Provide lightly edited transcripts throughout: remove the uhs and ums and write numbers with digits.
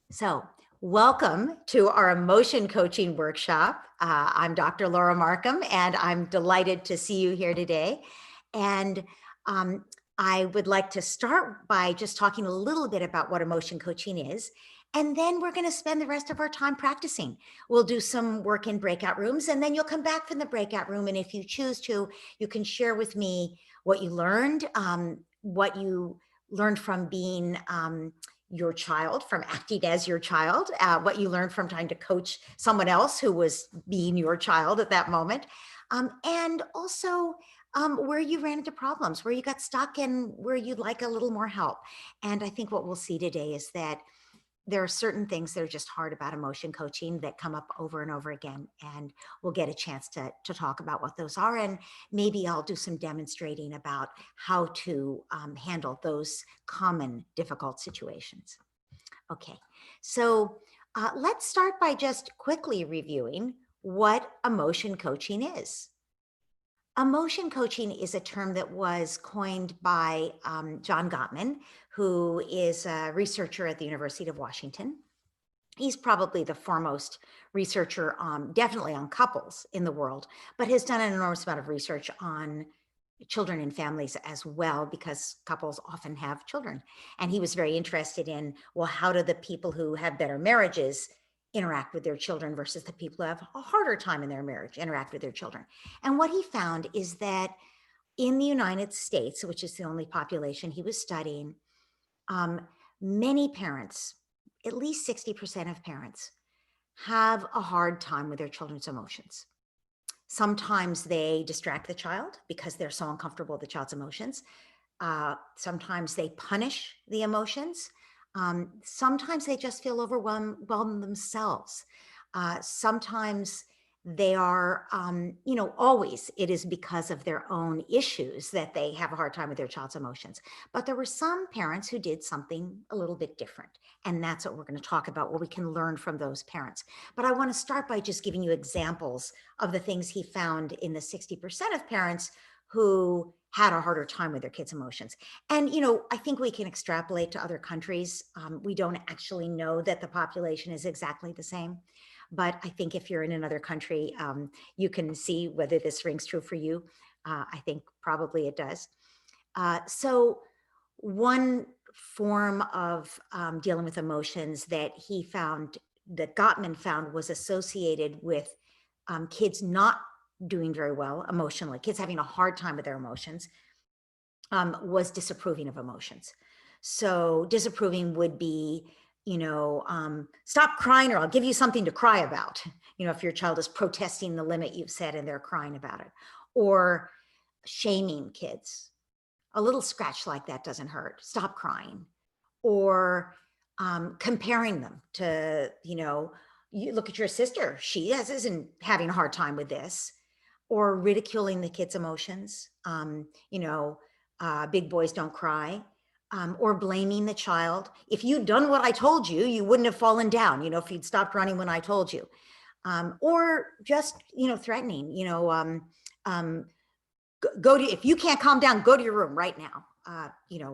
So, welcome to our emotion coaching workshop. I'm Dr. Laura Markham, and I'm delighted to see you here today. And um, I would like to start by just talking a little bit about what emotion coaching is. And then we're going to spend the rest of our time practicing. We'll do some work in breakout rooms, and then you'll come back from the breakout room. And if you choose to, you can share with me what you learned, from being your child, from acting as your child, what you learned from trying to coach someone else who was being your child at that moment, and also where you ran into problems, where you got stuck, and where you'd like a little more help. And I think what we'll see today is that there are certain things that are just hard about emotion coaching that come up over and over again. And we'll get a chance to talk about what those are. And maybe I'll do some demonstrating about how to handle those common difficult situations. Okay, so let's start by just quickly reviewing what emotion coaching is. Emotion coaching is a term that was coined by John Gottman, who is a researcher at the University of Washington. He's probably the foremost researcher, definitely on couples in the world, but has done an enormous amount of research on children and families as well, because couples often have children. And he was very interested in, well, how do the people who have better marriages interact with their children versus the people who have a harder time in their marriage interact with their children? And what he found is that in the United States, which is the only population he was studying, um, many parents, at least 60% of parents, have a hard time with their children's emotions. Sometimes they distract the child because they're so uncomfortable with the child's emotions. Sometimes they punish the emotions. Sometimes they just feel overwhelmed themselves. Sometimes they are, always it is because of their own issues that they have a hard time with their child's emotions. But there were some parents who did something a little bit different. And that's what we're going to talk about, what we can learn from those parents. But I want to start by just giving you examples of the things he found in the 60% of parents who had a harder time with their kids' emotions. And, I think we can extrapolate to other countries. We don't actually know that the population is exactly the same. But I think if you're in another country, you can see whether this rings true for you. I think probably it does. So one form of dealing with emotions that he found, that Gottman found, was associated with kids not doing very well emotionally, kids having a hard time with their emotions, was disapproving of emotions. So disapproving would be, stop crying or I'll give you something to cry about. If your child is protesting the limit you've set and they're crying about it, or shaming kids. A little scratch like that doesn't hurt. Stop crying. Or comparing them to, you look at your sister. She isn't having a hard time with this. Or ridiculing the kid's emotions. Big boys don't cry. Or blaming the child. If you'd done what I told you, you wouldn't have fallen down, if you'd stopped running when I told you. Or just, threatening, go to, if you can't calm down, go to your room right now.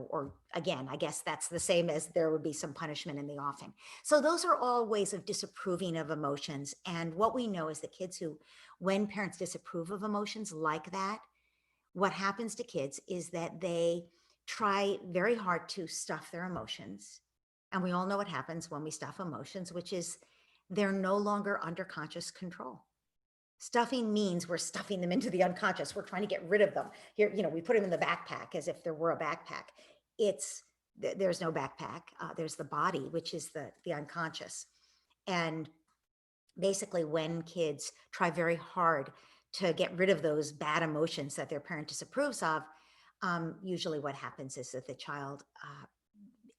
Or again, I guess that's the same as there would be some punishment in the offing. So those are all ways of disapproving of emotions. And what we know is that kids who, when parents disapprove of emotions like that, what happens to kids is that they try very hard to stuff their emotions. And we all know what happens when we stuff emotions, which is they're no longer under conscious control. Stuffing means we're stuffing them into the unconscious. We're trying to get rid of them. Here, we put them in the backpack as if there were a backpack. There's no backpack. There's the body, which is the unconscious. And basically, when kids try very hard to get rid of those bad emotions that their parent disapproves of, usually what happens is that the child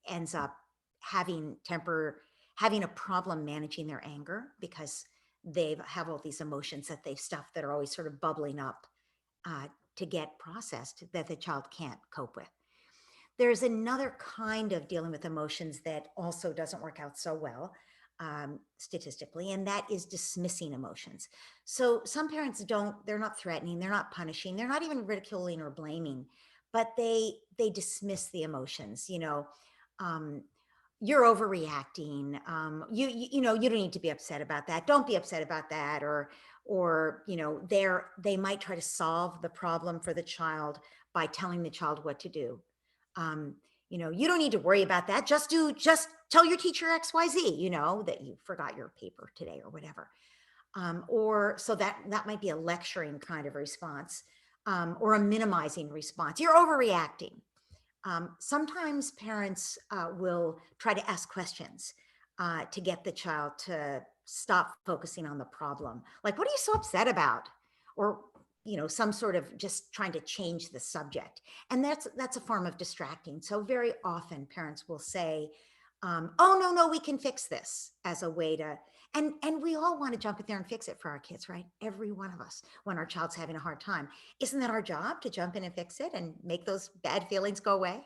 ends up having a problem managing their anger, because they have all these emotions that they've stuffed that are always sort of bubbling up to get processed, that the child can't cope with. There's another kind of dealing with emotions that also doesn't work out so well statistically, and that is dismissing emotions. So some parents they're not threatening, they're not punishing, they're not even ridiculing or blaming, but they dismiss the emotions. you're overreacting. You know, you don't need to be upset about that. Don't be upset about that. Or, you know, they might try to solve the problem for the child by telling the child what to do. You know, you don't need to worry about that. Just tell your teacher XYZ, you know, that you forgot your paper today or whatever. Or so that might be a lecturing kind of response, or a minimizing response. You're overreacting. Sometimes parents will try to ask questions to get the child to stop focusing on the problem. Like, what are you so upset about? Or, you know, some sort of just trying to change the subject. And that's a form of distracting. So very often parents will say, oh, no, we can fix this, as a way to, and we all want to jump in there and fix it for our kids, right? Every one of us, when our child's having a hard time. Isn't that our job, to jump in and fix it and make those bad feelings go away?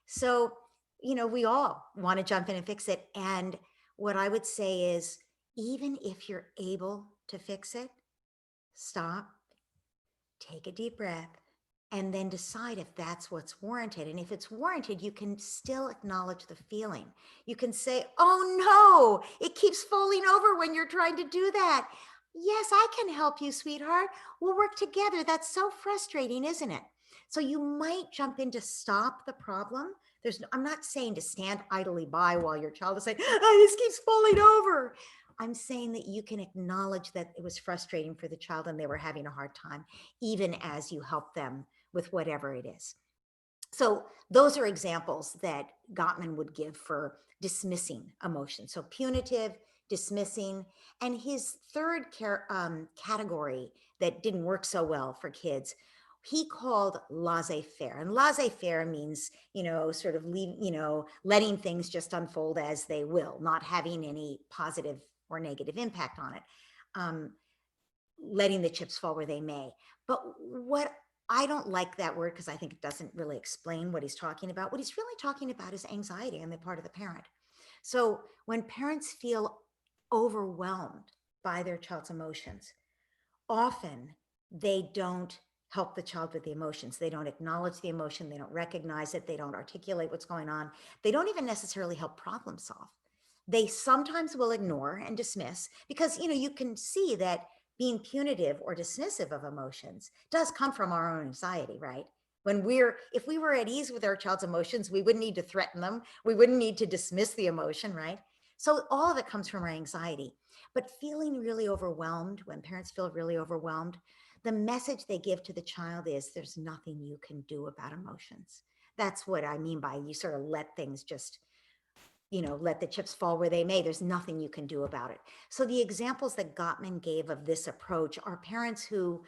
So, you know, we all want to jump in and fix it. And what I would say is, even if you're able to fix it, stop, take a deep breath, and then decide if that's what's warranted. And if it's warranted, you can still acknowledge the feeling. You can say, oh no, it keeps falling over when you're trying to do that. Yes, I can help you, sweetheart. We'll work together. That's so frustrating, isn't it? So you might jump in to stop the problem. I'm not saying to stand idly by while your child is saying, oh, this keeps falling over. I'm saying that you can acknowledge that it was frustrating for the child and they were having a hard time, even as you help them with whatever it is. So those are examples that Gottman would give for dismissing emotion. So punitive, dismissing, and his third category that didn't work so well for kids, he called laissez-faire. And laissez-faire means, you know, sort of letting things just unfold as they will, not having any positive or negative impact on it. Letting the chips fall where they may. But what I don't like that word, because I think it doesn't really explain what he's talking about. What he's really talking about is anxiety on the part of the parent. So when parents feel overwhelmed by their child's emotions, often they don't help the child with the emotions. They don't acknowledge the emotion. They don't recognize it. They don't articulate what's going on. They don't even necessarily help problem solve. They sometimes will ignore and dismiss, because, you know, you can see that being punitive or dismissive of emotions does come from our own anxiety, right? If we were at ease with our child's emotions, we wouldn't need to threaten them. We wouldn't need to dismiss the emotion, right? So all of it comes from our anxiety. But feeling really overwhelmed, when parents feel really overwhelmed, the message they give to the child is, there's nothing you can do about emotions. That's what I mean by, you sort of let things just, you know, let the chips fall where they may. There's nothing you can do about it. So the examples that Gottman gave of this approach are parents who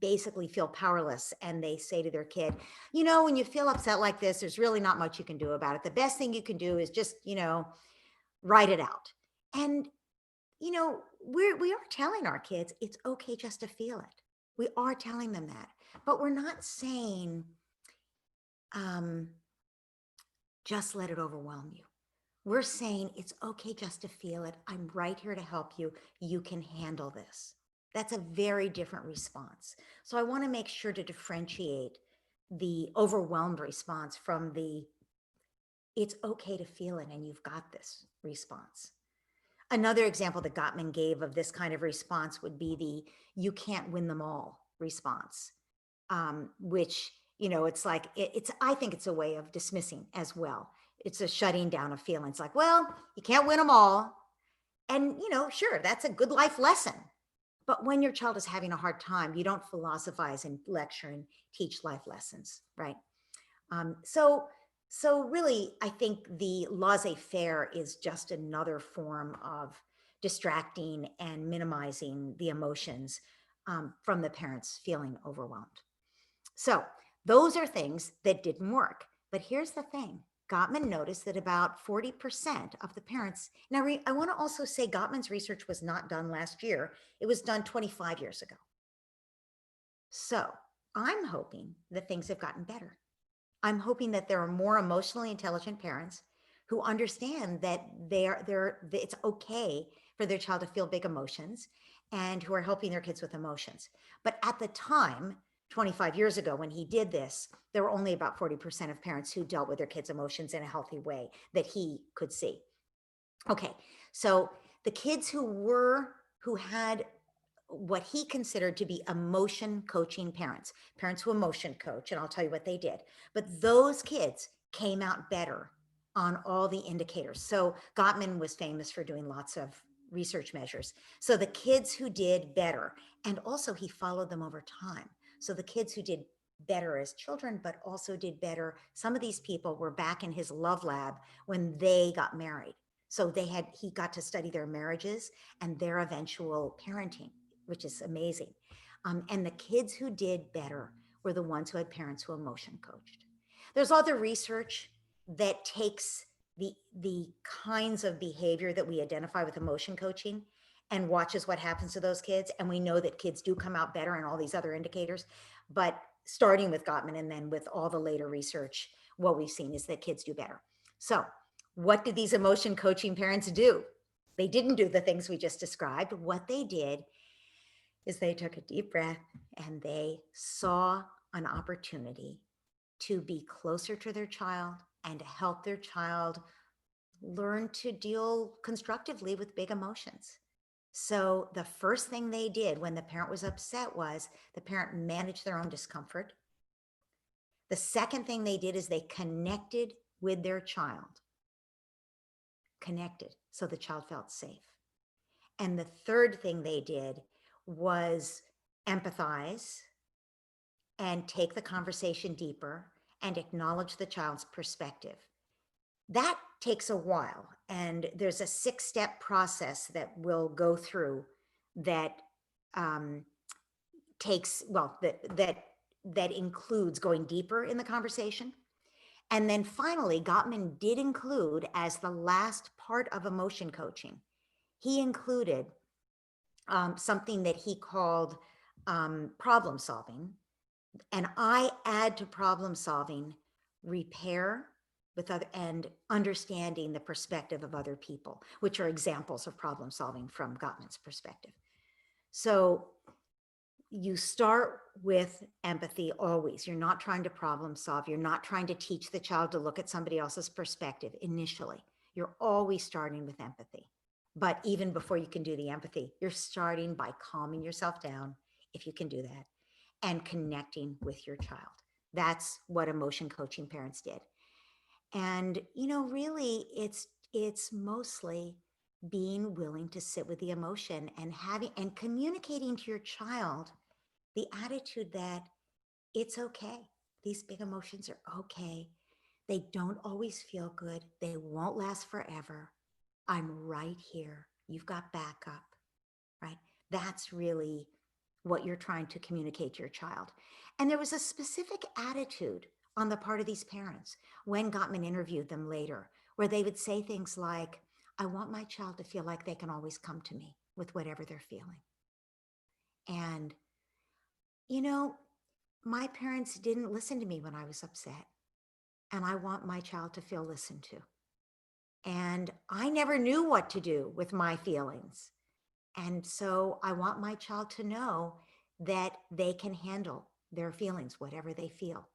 basically feel powerless, and they say to their kid, you know, when you feel upset like this, there's really not much you can do about it. The best thing you can do is just, you know, write it out. And, you know, we are telling our kids it's okay just to feel it. We are telling them that, but we're not saying, just let it overwhelm you. We're saying it's okay just to feel it. I'm right here to help you. You can handle this. That's a very different response. So I want to make sure to differentiate the overwhelmed response from the it's okay to feel it and you've got this response. Another example that Gottman gave of this kind of response would be the you can't win them all response, which, you know, it's like, I think it's a way of dismissing as well. It's a shutting down of feelings, like, well, you can't win them all. And, you know, sure, that's a good life lesson. But when your child is having a hard time, you don't philosophize and lecture and teach life lessons, right? So really, I think the laissez-faire is just another form of distracting and minimizing the emotions from the parents feeling overwhelmed. So those are things that didn't work. But here's the thing. Gottman noticed that about 40% of the parents, now I want to also say Gottman's research was not done last year. It was done 25 years ago. So I'm hoping that things have gotten better. I'm hoping that there are more emotionally intelligent parents who understand that it's okay for their child to feel big emotions, and who are helping their kids with emotions. But at the time, 25 years ago when he did this, there were only about 40% of parents who dealt with their kids' emotions in a healthy way that he could see. Okay, so the kids who had what he considered to be emotion coaching parents, parents who emotion coach, and I'll tell you what they did, but those kids came out better on all the indicators. So Gottman was famous for doing lots of research measures. So the kids who did better, and also he followed them over time. So the kids who did better as children, but also did better, some of these people were back in his love lab when they got married. So he got to study their marriages and their eventual parenting, which is amazing. And the kids who did better were the ones who had parents who emotion coached. There's other research that takes the kinds of behavior that we identify with emotion coaching and watches what happens to those kids. And we know that kids do come out better in all these other indicators. But starting with Gottman and then with all the later research, what we've seen is that kids do better. So what did these emotion coaching parents do? They didn't do the things we just described. What they did is they took a deep breath and they saw an opportunity to be closer to their child and to help their child learn to deal constructively with big emotions. So the first thing they did when the parent was upset was the parent managed their own discomfort. The second thing they did is they connected with their child. Connected so the child felt safe. And the third thing they did was empathize and take the conversation deeper and acknowledge the child's perspective. That takes a while, and there's a 6-step process that we'll go through that that includes going deeper in the conversation. And then finally, Gottman did include, as the last part of emotion coaching, he included something that he called problem solving. And I add to problem solving repair with other and understanding the perspective of other people, which are examples of problem solving from Gottman's perspective. So you start with empathy always. You're not trying to problem solve. You're not trying to teach the child to look at somebody else's perspective initially. You're always starting with empathy. But even before you can do the empathy, you're starting by calming yourself down, if you can do that, and connecting with your child. That's what emotion coaching parents did. And, really it's mostly being willing to sit with the emotion and communicating to your child the attitude that it's okay. These big emotions are okay. They don't always feel good. They won't last forever. I'm right here. You've got backup, right? That's really what you're trying to communicate to your child. And there was a specific attitude on the part of these parents when Gottman interviewed them later, where they would say things like, I want my child to feel like they can always come to me with whatever they're feeling. And, my parents didn't listen to me when I was upset. And I want my child to feel listened to. And I never knew what to do with my feelings. And so I want my child to know that they can handle their feelings, whatever they feel.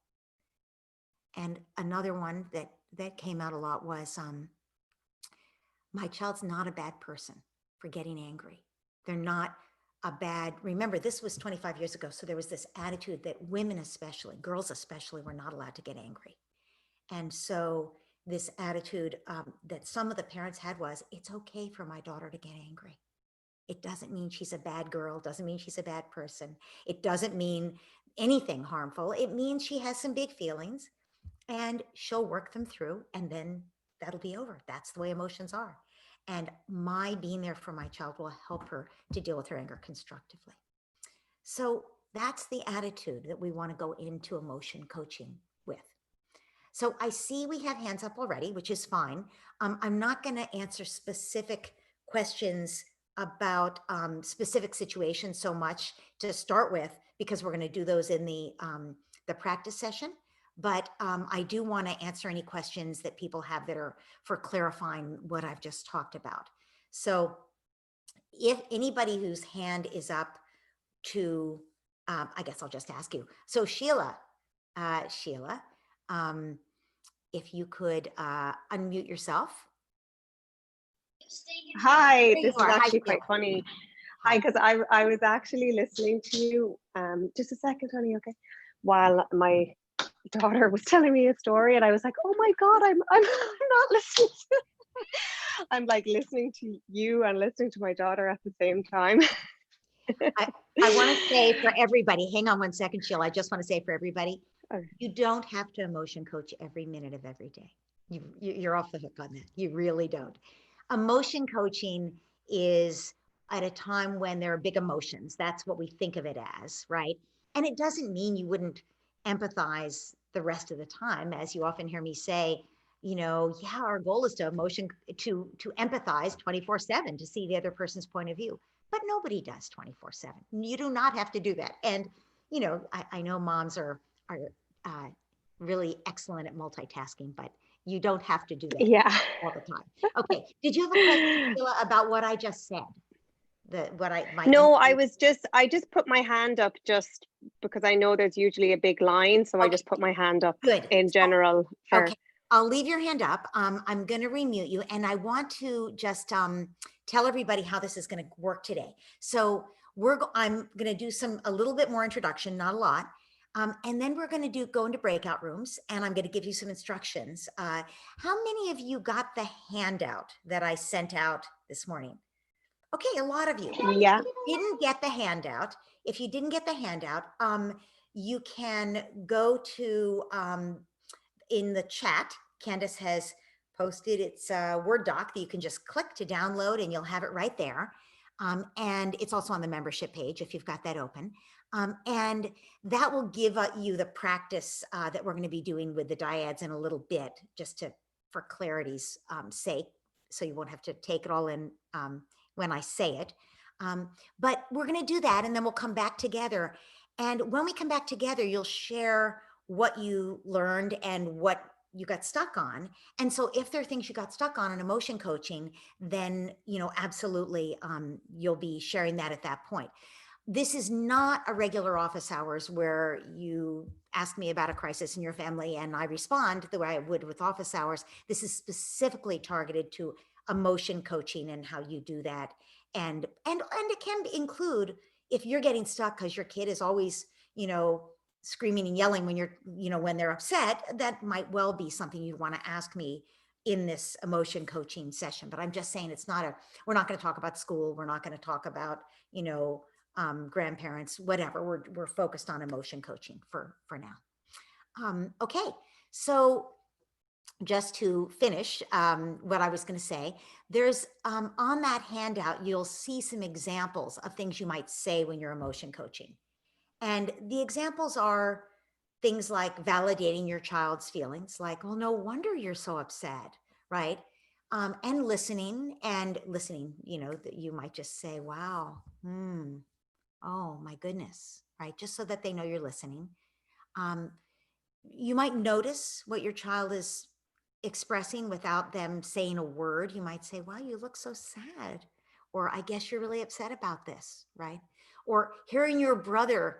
And another one that came out a lot was, my child's not a bad person for getting angry. They're not remember, this was 25 years ago. So there was this attitude that women especially, girls especially, were not allowed to get angry. And so this attitude that some of the parents had was, it's okay for my daughter to get angry. It doesn't mean she's a bad girl, doesn't mean she's a bad person. It doesn't mean anything harmful. It means she has some big feelings and she'll work them through and then that'll be over. That's the way emotions are. And my being there for my child will help her to deal with her anger constructively. So that's the attitude that we want to go into emotion coaching with. So I see we have hands up already, which is fine. I'm not going to answer specific questions about specific situations so much to start with, because we're going to do those in the practice session. But I do want to answer any questions that people have that are for clarifying what I've just talked about. So if anybody whose hand is up to I guess I'll just ask you. So Sheila, Sheila, if you could unmute yourself. Hi, There you this is are. Hi, actually Sheila. quite funny. Hi, because I was actually listening to you. Just a second, honey, okay? While my daughter was telling me a story, and I was like, oh my God, I'm not listening to I'm like listening to you and listening to my daughter at the same time. I want to say for everybody, hang on one second, Sheila. I just want to say for everybody, Okay. you don't have to emotion coach every minute of every day. You're off the hook on that. You really don't. Emotion coaching is at a time when there are big emotions. That's what we think of it as, right? And it doesn't mean you wouldn't empathize the rest of the time, as you often hear me say. Yeah, our goal is to empathize 24/7 to see the other person's point of view, but nobody does 24/7. You do not have to do that. And I know moms are uh, really excellent at multitasking, but you don't have to do that Yeah. all the time. Okay. Did you have a question, Sheila, about what I just said? No, I just put my hand up just because I know there's usually a big line. So Okay. I just put my hand up Good. in general for. Okay. I'll leave your hand up. I'm going to remute you, and I want to just tell everybody how this is going to work today. So I'm going to do a little bit more introduction, not a lot. And then we're going to go into breakout rooms, and I'm going to give you some instructions. How many of you got the handout that I sent out this morning? Okay, a lot of you. Yeah. If you didn't get the handout, you can go to in the chat. Candace has posted its Word doc that you can just click to download, and you'll have it right there. And it's also on the membership page if you've got that open. And that will give you the practice that we're going to be doing with the dyads in a little bit, just for clarity's sake, so you won't have to take it all in when I say it. But we're going to do that, and then we'll come back together. And when we come back together, you'll share what you learned and what you got stuck on. And so if there are things you got stuck on in emotion coaching, then, absolutely, you'll be sharing that at that point. This is not a regular office hours where you ask me about a crisis in your family and I respond the way I would with office hours. This is specifically targeted to emotion coaching and how you do that. And it can include if you're getting stuck because your kid is always, screaming and yelling when they're upset, that might well be something you want to ask me in this emotion coaching session. But I'm just saying we're not going to talk about school. We're not going to talk about, grandparents, whatever. We're focused on emotion coaching for now. Okay. So just to finish what I was going to say, there's on that handout, you'll see some examples of things you might say when you're emotion coaching. And the examples are things like validating your child's feelings, like, well, no wonder you're so upset, right? And listening, that you might just say, wow, oh my goodness, right? Just so that they know you're listening. You might notice what your child is expressing without them saying a word. You might say, wow, you look so sad. Or I guess you're really upset about this, right? Or hearing your brother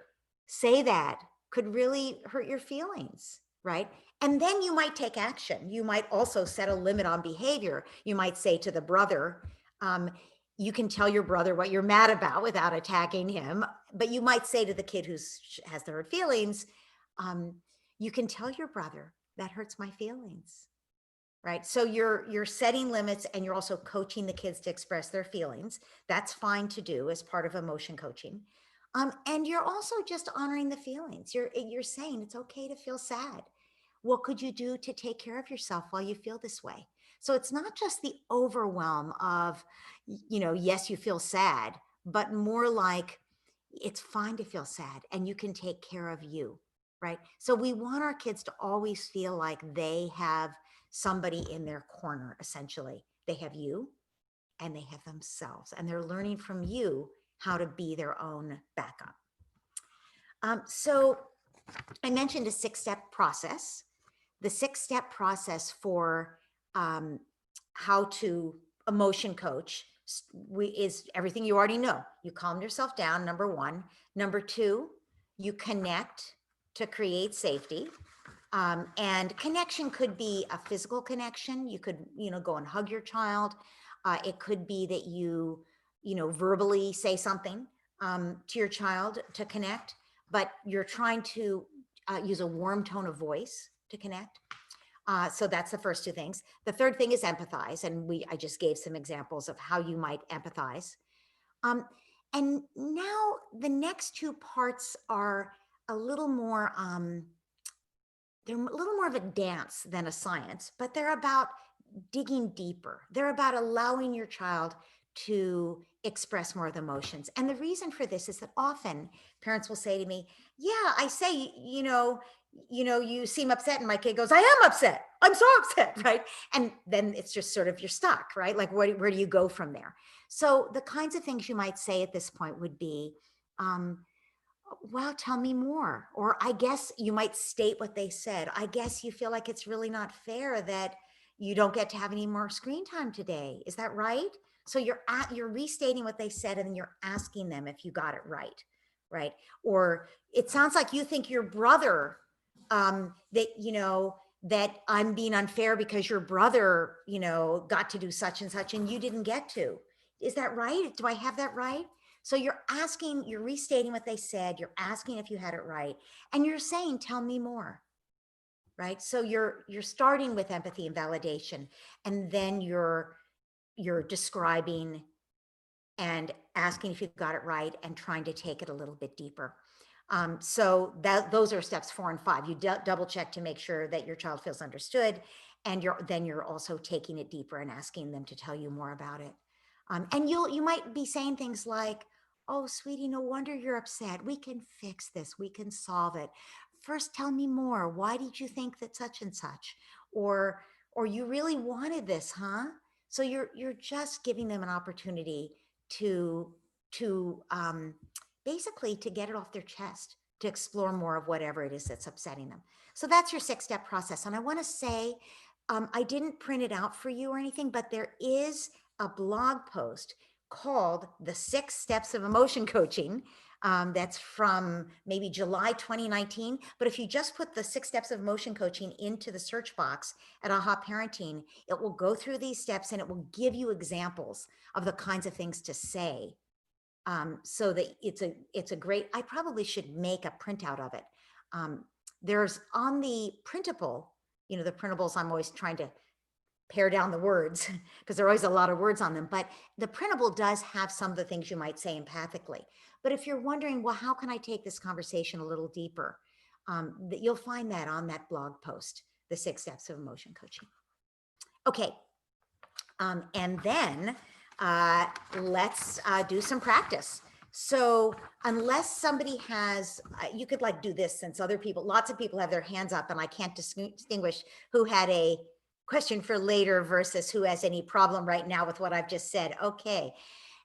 say that could really hurt your feelings, right? And then you might take action. You might also set a limit on behavior. You might say to the brother, you can tell your brother what you're mad about without attacking him, but you might say to the kid who has the hurt feelings, you can tell your brother that hurts my feelings, right? So you're setting limits, and you're also coaching the kids to express their feelings. That's fine to do as part of emotion coaching. And you're also just honoring the feelings. You're saying it's okay to feel sad. What could you do to take care of yourself while you feel this way? So it's not just the overwhelm of, yes, you feel sad, but more like it's fine to feel sad and you can take care of you, right? So we want our kids to always feel like they have somebody in their corner, essentially. They have you and they have themselves, and they're learning from you how to be their own backup. So I mentioned a 6-step process. The 6-step process for how to emotion coach is everything you already know. You calm yourself down, number one. Number two, you connect to create safety. And connection could be a physical connection. You could, go and hug your child. It could be that you verbally say something to your child to connect, but you're trying to use a warm tone of voice to connect. So that's the first two things. The third thing is empathize. And I just gave some examples of how you might empathize. And now the next two parts are a little more, they're a little more of a dance than a science, but they're about digging deeper. They're about allowing your child to express more of the emotions. And the reason for this is that often parents will say to me, yeah, I say, you seem upset. And my kid goes, I am upset. I'm so upset, right? And then it's just sort of, you're stuck, right? Like, where do you go from there? So the kinds of things you might say at this point would be, well, tell me more. Or I guess you might state what they said. I guess you feel like it's really not fair that you don't get to have any more screen time today. Is that right? So you're restating what they said, and then you're asking them if you got it right, right? Or it sounds like you think your brother, that I'm being unfair because your brother, got to do such and such and you didn't get to. Is that right? Do I have that right? So you're restating what they said, you're asking if you had it right, and you're saying, tell me more, right? So you're starting with empathy and validation, and then you're describing and asking if you got it right and trying to take it a little bit deeper. So those are steps 4 and 5. You double check to make sure that your child feels understood, and then you're also taking it deeper and asking them to tell you more about it. And you might be saying things like, oh, sweetie, no wonder you're upset. We can fix this. We can solve it. First, tell me more. Why did you think that such and such? Or you really wanted this, huh? So you're just giving them an opportunity to basically to get it off their chest, to explore more of whatever it is that's upsetting them. So that's your 6-step process. And I want to say, I didn't print it out for you or anything, but there is a blog post called The 6 Steps of Emotion Coaching. That's from maybe July 2019. But if you just put the 6 steps of emotion coaching into the search box at AHA Parenting, it will go through these steps and it will give you examples of the kinds of things to say. So that it's a great, I probably should make a printout of it. There's on the printable, the printables, I'm always trying to pare down the words because there are always a lot of words on them, but the printable does have some of the things you might say empathically. But if you're wondering, well, how can I take this conversation a little deeper? That you'll find that on that blog post, The 6 Steps of Emotion Coaching. Okay. And then let's do some practice. So unless somebody has, you could like do this, since lots of people have their hands up and I can't distinguish who had a question for later versus who has any problem right now with what I've just said. Okay.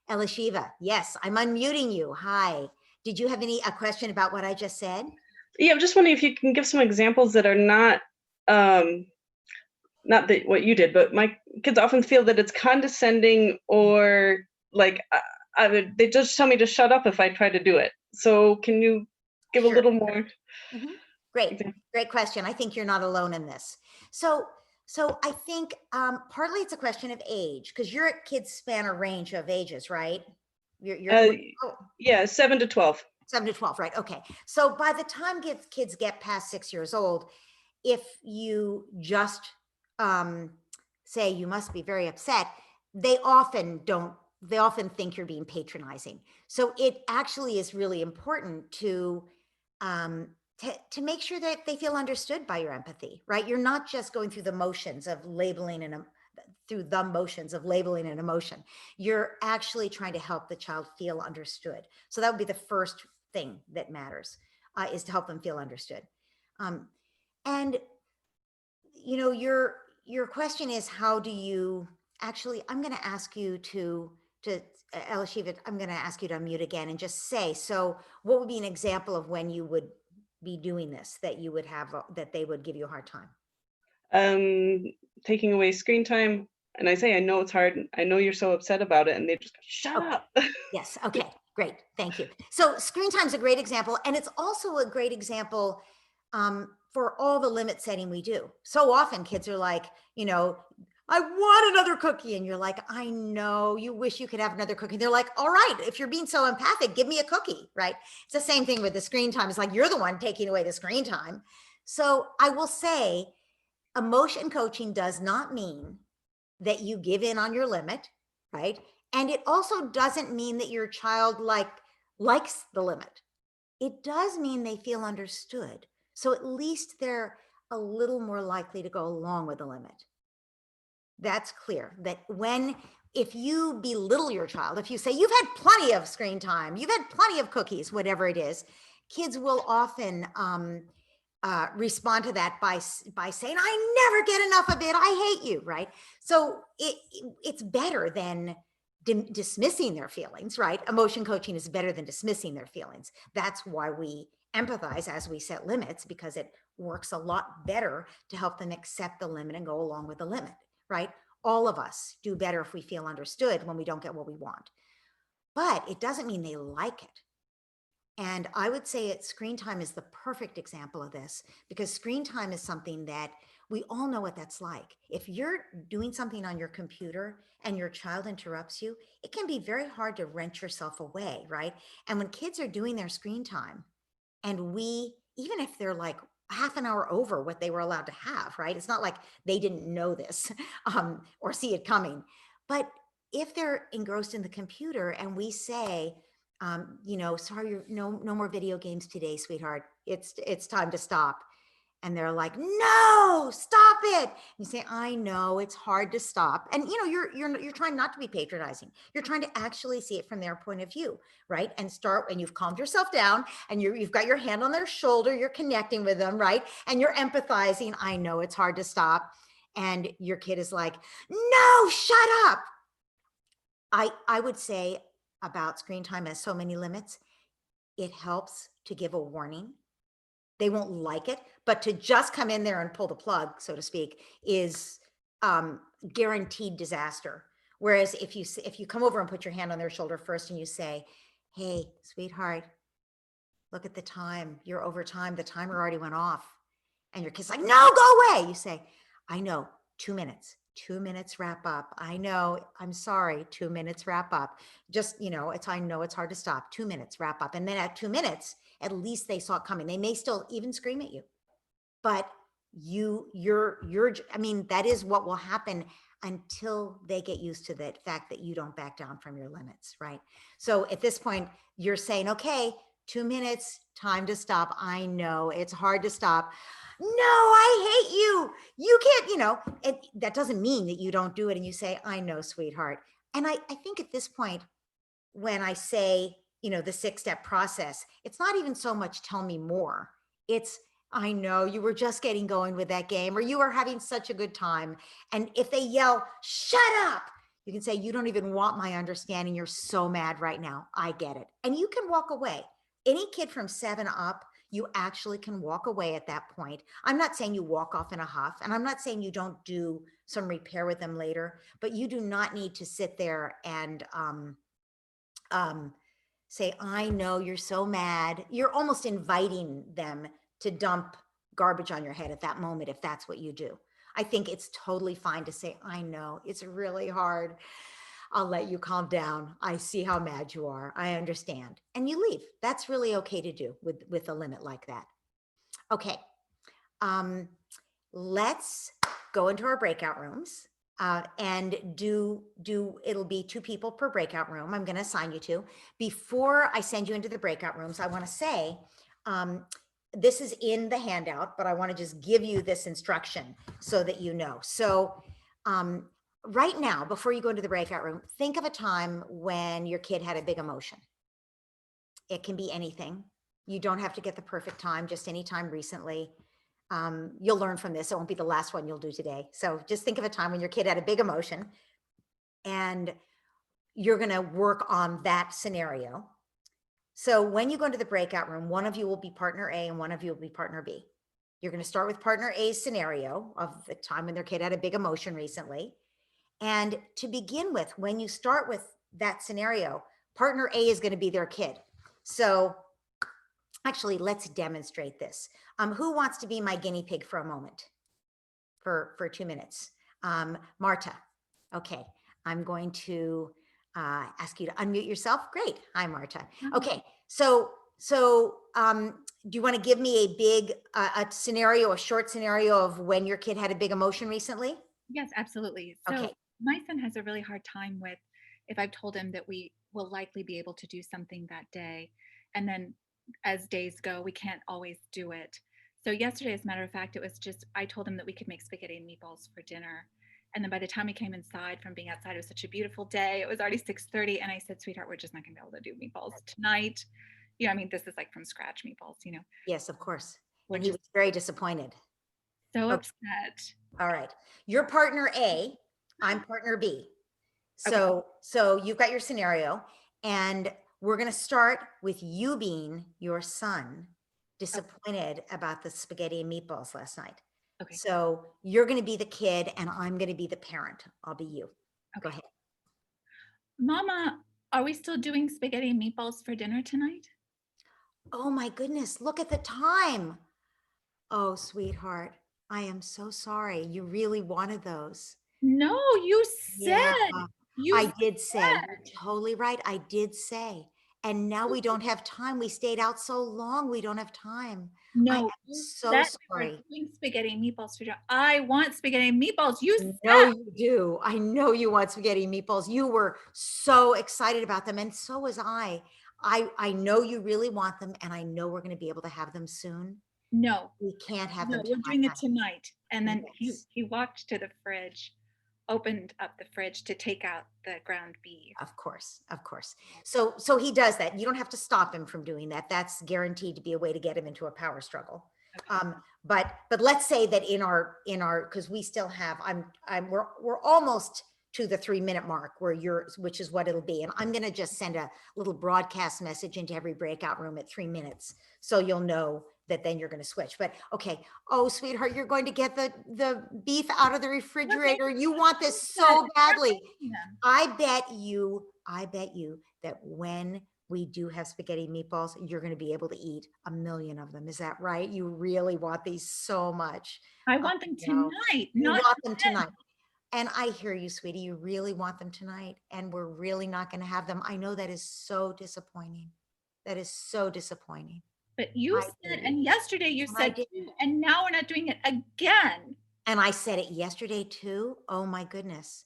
Elishiva, yes, I'm unmuting you. Hi. Did you have a question about what I just said? Yeah, I'm just wondering if you can give some examples that are not what you did, but my kids often feel that it's condescending or like they just tell me to shut up if I try to do it. So can you give a little more? Mm-hmm. Great question. I think you're not alone in this. So I think partly it's a question of age, because your kids span a range of ages, right? Yeah, 7 to 12. 7 to 12, right? Okay. So by the time kids get past 6 years old, if you just say you must be very upset, they often think you're being patronizing. So it actually is really important to make sure that they feel understood by your empathy, right? You're not just going through the motions of labeling an emotion. You're actually trying to help the child feel understood. So that would be the first thing that matters, is to help them feel understood. And your question is, how do you actually, I'm going to ask you to Elishiva, I'm going to ask you to unmute again and just say, so what would be an example of when you would be doing this, that you would have, that they would give you a hard time? Taking away screen time. And I say, I know it's hard. I know you're so upset about it. And they just go, shut up. Yes. Okay. Great, thank you. So screen time is a great example, and it's also a great example for all the limit setting we do. So often kids are like, you know, I want another cookie. And you're like, I know, you wish you could have another cookie. They're like, all right, if you're being so empathic, give me a cookie, right? It's the same thing with the screen time. It's like, you're the one taking away the screen time. So I will say, emotion coaching does not mean that you give in on your limit, right? And it also doesn't mean that your child likes the limit. It does mean they feel understood. So at least they're a little more likely to go along with the limit. That's clear that if you belittle your child, if you say, you've had plenty of screen time, you've had plenty of cookies, whatever it is, kids will often respond to that by saying, I never get enough of it, I hate you, right? So it's better than dismissing their feelings, right? Emotion coaching is better than dismissing their feelings. That's why we empathize as we set limits, because it works a lot better to help them accept the limit and go along with the limit, right? All of us do better if we feel understood when we don't get what we want. But it doesn't mean they like it. And I would say screen time is the perfect example of this, because screen time is something that we all know what that's like. If you're doing something on your computer and your child interrupts you, it can be very hard to wrench yourself away, right? And when kids are doing their screen time, and even if they're like half an hour over what they were allowed to have, right? It's not like they didn't know this or see it coming. But if they're engrossed in the computer and we say, sorry, no more video games today, sweetheart. It's time to stop. And they're like, no, stop it. You say, I know it's hard to stop. And you're trying not to be patronizing. You're trying to actually see it from their point of view, right? And you've calmed yourself down and you've got your hand on their shoulder. You're connecting with them, right? And you're empathizing. I know it's hard to stop. And your kid is like, no, shut up. I would say about screen time has so many limits. It helps to give a warning. They won't like it, but to just come in there and pull the plug, so to speak, is guaranteed disaster. Whereas if you come over and put your hand on their shoulder first and you say, hey, sweetheart, look at the time. You're over time. The timer already went off. And your kid's like, no, go away. You say, I know, 2 minutes. 2 minutes, wrap up. I know, I'm sorry, 2 minutes, wrap up. Just, I know it's hard to stop. 2 minutes, wrap up. And then at 2 minutes, at least they saw it coming. They may still even scream at you, but that is what will happen until they get used to the fact that you don't back down from your limits, right? So at this point, you're saying, okay, 2 minutes, time to stop. I know it's hard to stop. No, I hate you. You can't, that doesn't mean that you don't do it. And you say, I know, sweetheart. And I think at this point, when I say, the 6-step process, it's not even so much tell me more. It's, I know you were just getting going with that game, or you are having such a good time. And if they yell, shut up, you can say, you don't even want my understanding. You're so mad right now. I get it. And you can walk away. Any kid from 7 up, you actually can walk away at that point. I'm not saying you walk off in a huff, and I'm not saying you don't do some repair with them later, but you do not need to sit there and say, I know you're so mad. You're almost inviting them to dump garbage on your head at that moment, if that's what you do. I think it's totally fine to say, I know it's really hard. I'll let you calm down. I see how mad you are. I understand. And you leave. That's really okay to do with a limit like that. Okay. Let's go into our breakout rooms and it'll be 2 people per breakout room. I'm going to assign you to. Before I send you into the breakout rooms, I want to say, this is in the handout, but I want to just give you this instruction so that you know. So, right now, before you go into the breakout room, think of a time when your kid had a big emotion. It can be anything. You don't have to get the perfect time, just any time recently. You'll learn from this. It won't be the last one you'll do today. So just think of a time when your kid had a big emotion and you're going to work on that scenario. So when you go into the breakout room, one of you will be partner A and one of you will be partner B. You're going to start with partner A's scenario of the time when their kid had a big emotion recently. And to begin with, when you start with that scenario, Partner A is going to be their kid. So actually, let's demonstrate this. Who wants to be my guinea pig for a moment? For 2 minutes. Marta. Okay. I'm going to ask you to unmute yourself. Great. Hi, Marta. Okay. So do you want to give me a big a scenario, a short scenario of when your kid had a big emotion recently? Yes, absolutely. So Okay. my son has a really hard time with if I've told him that we will likely be able to do something that day. And then as days go, we can't always do it. So yesterday, as a matter of fact, it was just I told him that we could make spaghetti and meatballs for dinner. And then by the time we came inside from being outside, it was such a beautiful day. It was already 6:30. And I said, sweetheart, we're just not gonna be able to do meatballs tonight. I mean, this is like from scratch meatballs, Yes, of course. we're And he just was very disappointed. so Okay. upset. All right. You're partner A, I'm partner B. Okay. So you've got your scenario, and we're going to start with you being your son disappointed about the spaghetti and meatballs last night. Okay. So you're going to be the kid and I'm going to be the parent. I'll be you. Go Okay. ahead. Mama, are we still doing spaghetti and meatballs for dinner tonight? Oh my goodness, look at the time. Oh, sweetheart, I am so sorry. You really wanted those. No, you Yeah, said. You I did say, you're said. totally right. I did say. And now we don't have time. We stayed out so long. We don't have time. I am No, you so said we were sorry. doing spaghetti and meatballs for dinner. I want spaghetti and meatballs. You No, said. you do. I know you want spaghetti and meatballs. You were so excited about them, and so was I. I know you really want them, and I know we're going to be able to have them soon. No, We can't have no, them we're doing it tonight. tonight. And then Yes. he walked to the fridge, opened up the fridge to take out the ground beef. Of course, of course. So he does that. You don't have to stop him from doing that. That's guaranteed to be a way to get him into a power struggle. Okay. But let's say that in our because we still have we're almost to the 3-minute mark which is what it'll be. And I'm gonna just send a little broadcast message into every breakout room at 3 minutes. So you'll know that then you're gonna switch. But okay, oh sweetheart, you're going to get the beef out of the refrigerator. You want this so badly. I bet you that when we do have spaghetti meatballs, you're going to be able to eat 1 million of them. Is that right? You really want these so much. I want them No. tonight. You Not want them tonight. And I hear you, sweetie. You really want them tonight. And we're really not going to have them. I know that is so disappointing. That is so disappointing. But you I said, do. and yesterday you And I said did. too, and now we're not doing it again. And I said it yesterday too. Oh my goodness.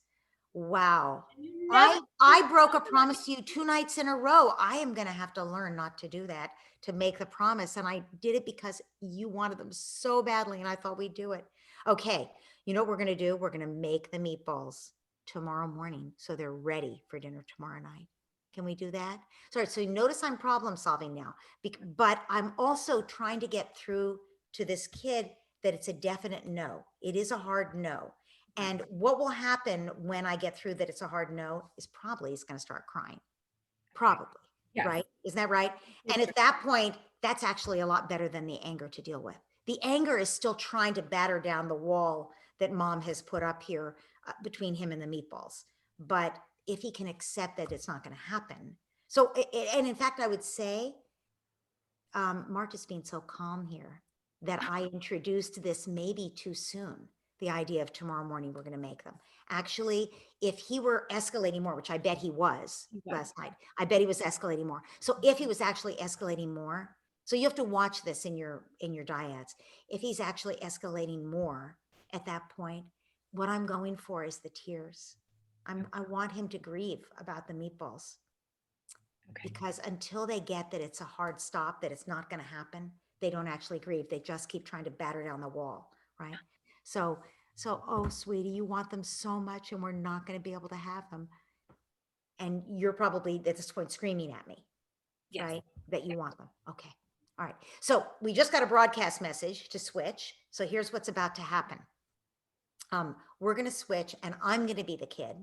Wow. And you never I broke a promise to you 2 nights in a row. I am going to have to learn not to do that, to make the promise. And I did it because you wanted them so badly and I thought we'd do it. Okay. You know what we're going to do? We're going to make the meatballs tomorrow morning so they're ready for dinner tomorrow night. Can we do that? Sorry. So you notice I'm problem solving now, but I'm also trying to get through to this kid that it's a definite no. It is a hard no. And what will happen when I get through that it's a hard no is probably he's going to start crying. Probably. Yes. Right? Isn't that right? And at that point, that's actually a lot better than the anger to deal with. The anger is still trying to batter down the wall that mom has put up here between him and the meatballs. But if he can accept that it's not going to happen. So, and in fact, I would say, Marta's being so calm here that I introduced this maybe too soon. The idea of tomorrow morning we're going to make them. Actually, if he were escalating more, which I bet he was last night, I bet he was escalating more. So if he was actually escalating more, so you have to watch this in your dyads. If he's actually escalating more at that point, what I'm going for is the tears. I want him to grieve about the meatballs. Okay. Because until they get that it's a hard stop, that it's not going to happen, they don't actually grieve. They just keep trying to batter down the wall, right? So, oh, sweetie, you want them so much and we're not going to be able to have them. And you're probably at this point screaming at me, Yes. right? That you want them. Okay. All right. So we just got a broadcast message to switch. So here's what's about to happen. We're going to switch and I'm going to be the kid.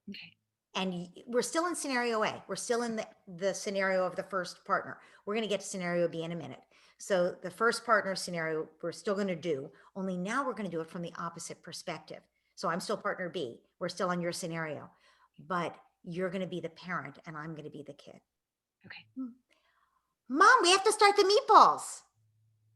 Okay. And we're still in scenario A. We're still in the scenario of the first partner. We're going to get to scenario B in a minute. So the first partner scenario, we're still going to do, only now we're going to do it from the opposite perspective. So I'm still partner B. We're still on your scenario. But you're going to be the parent and I'm going to be the kid. Okay. Mom, we have to start the meatballs.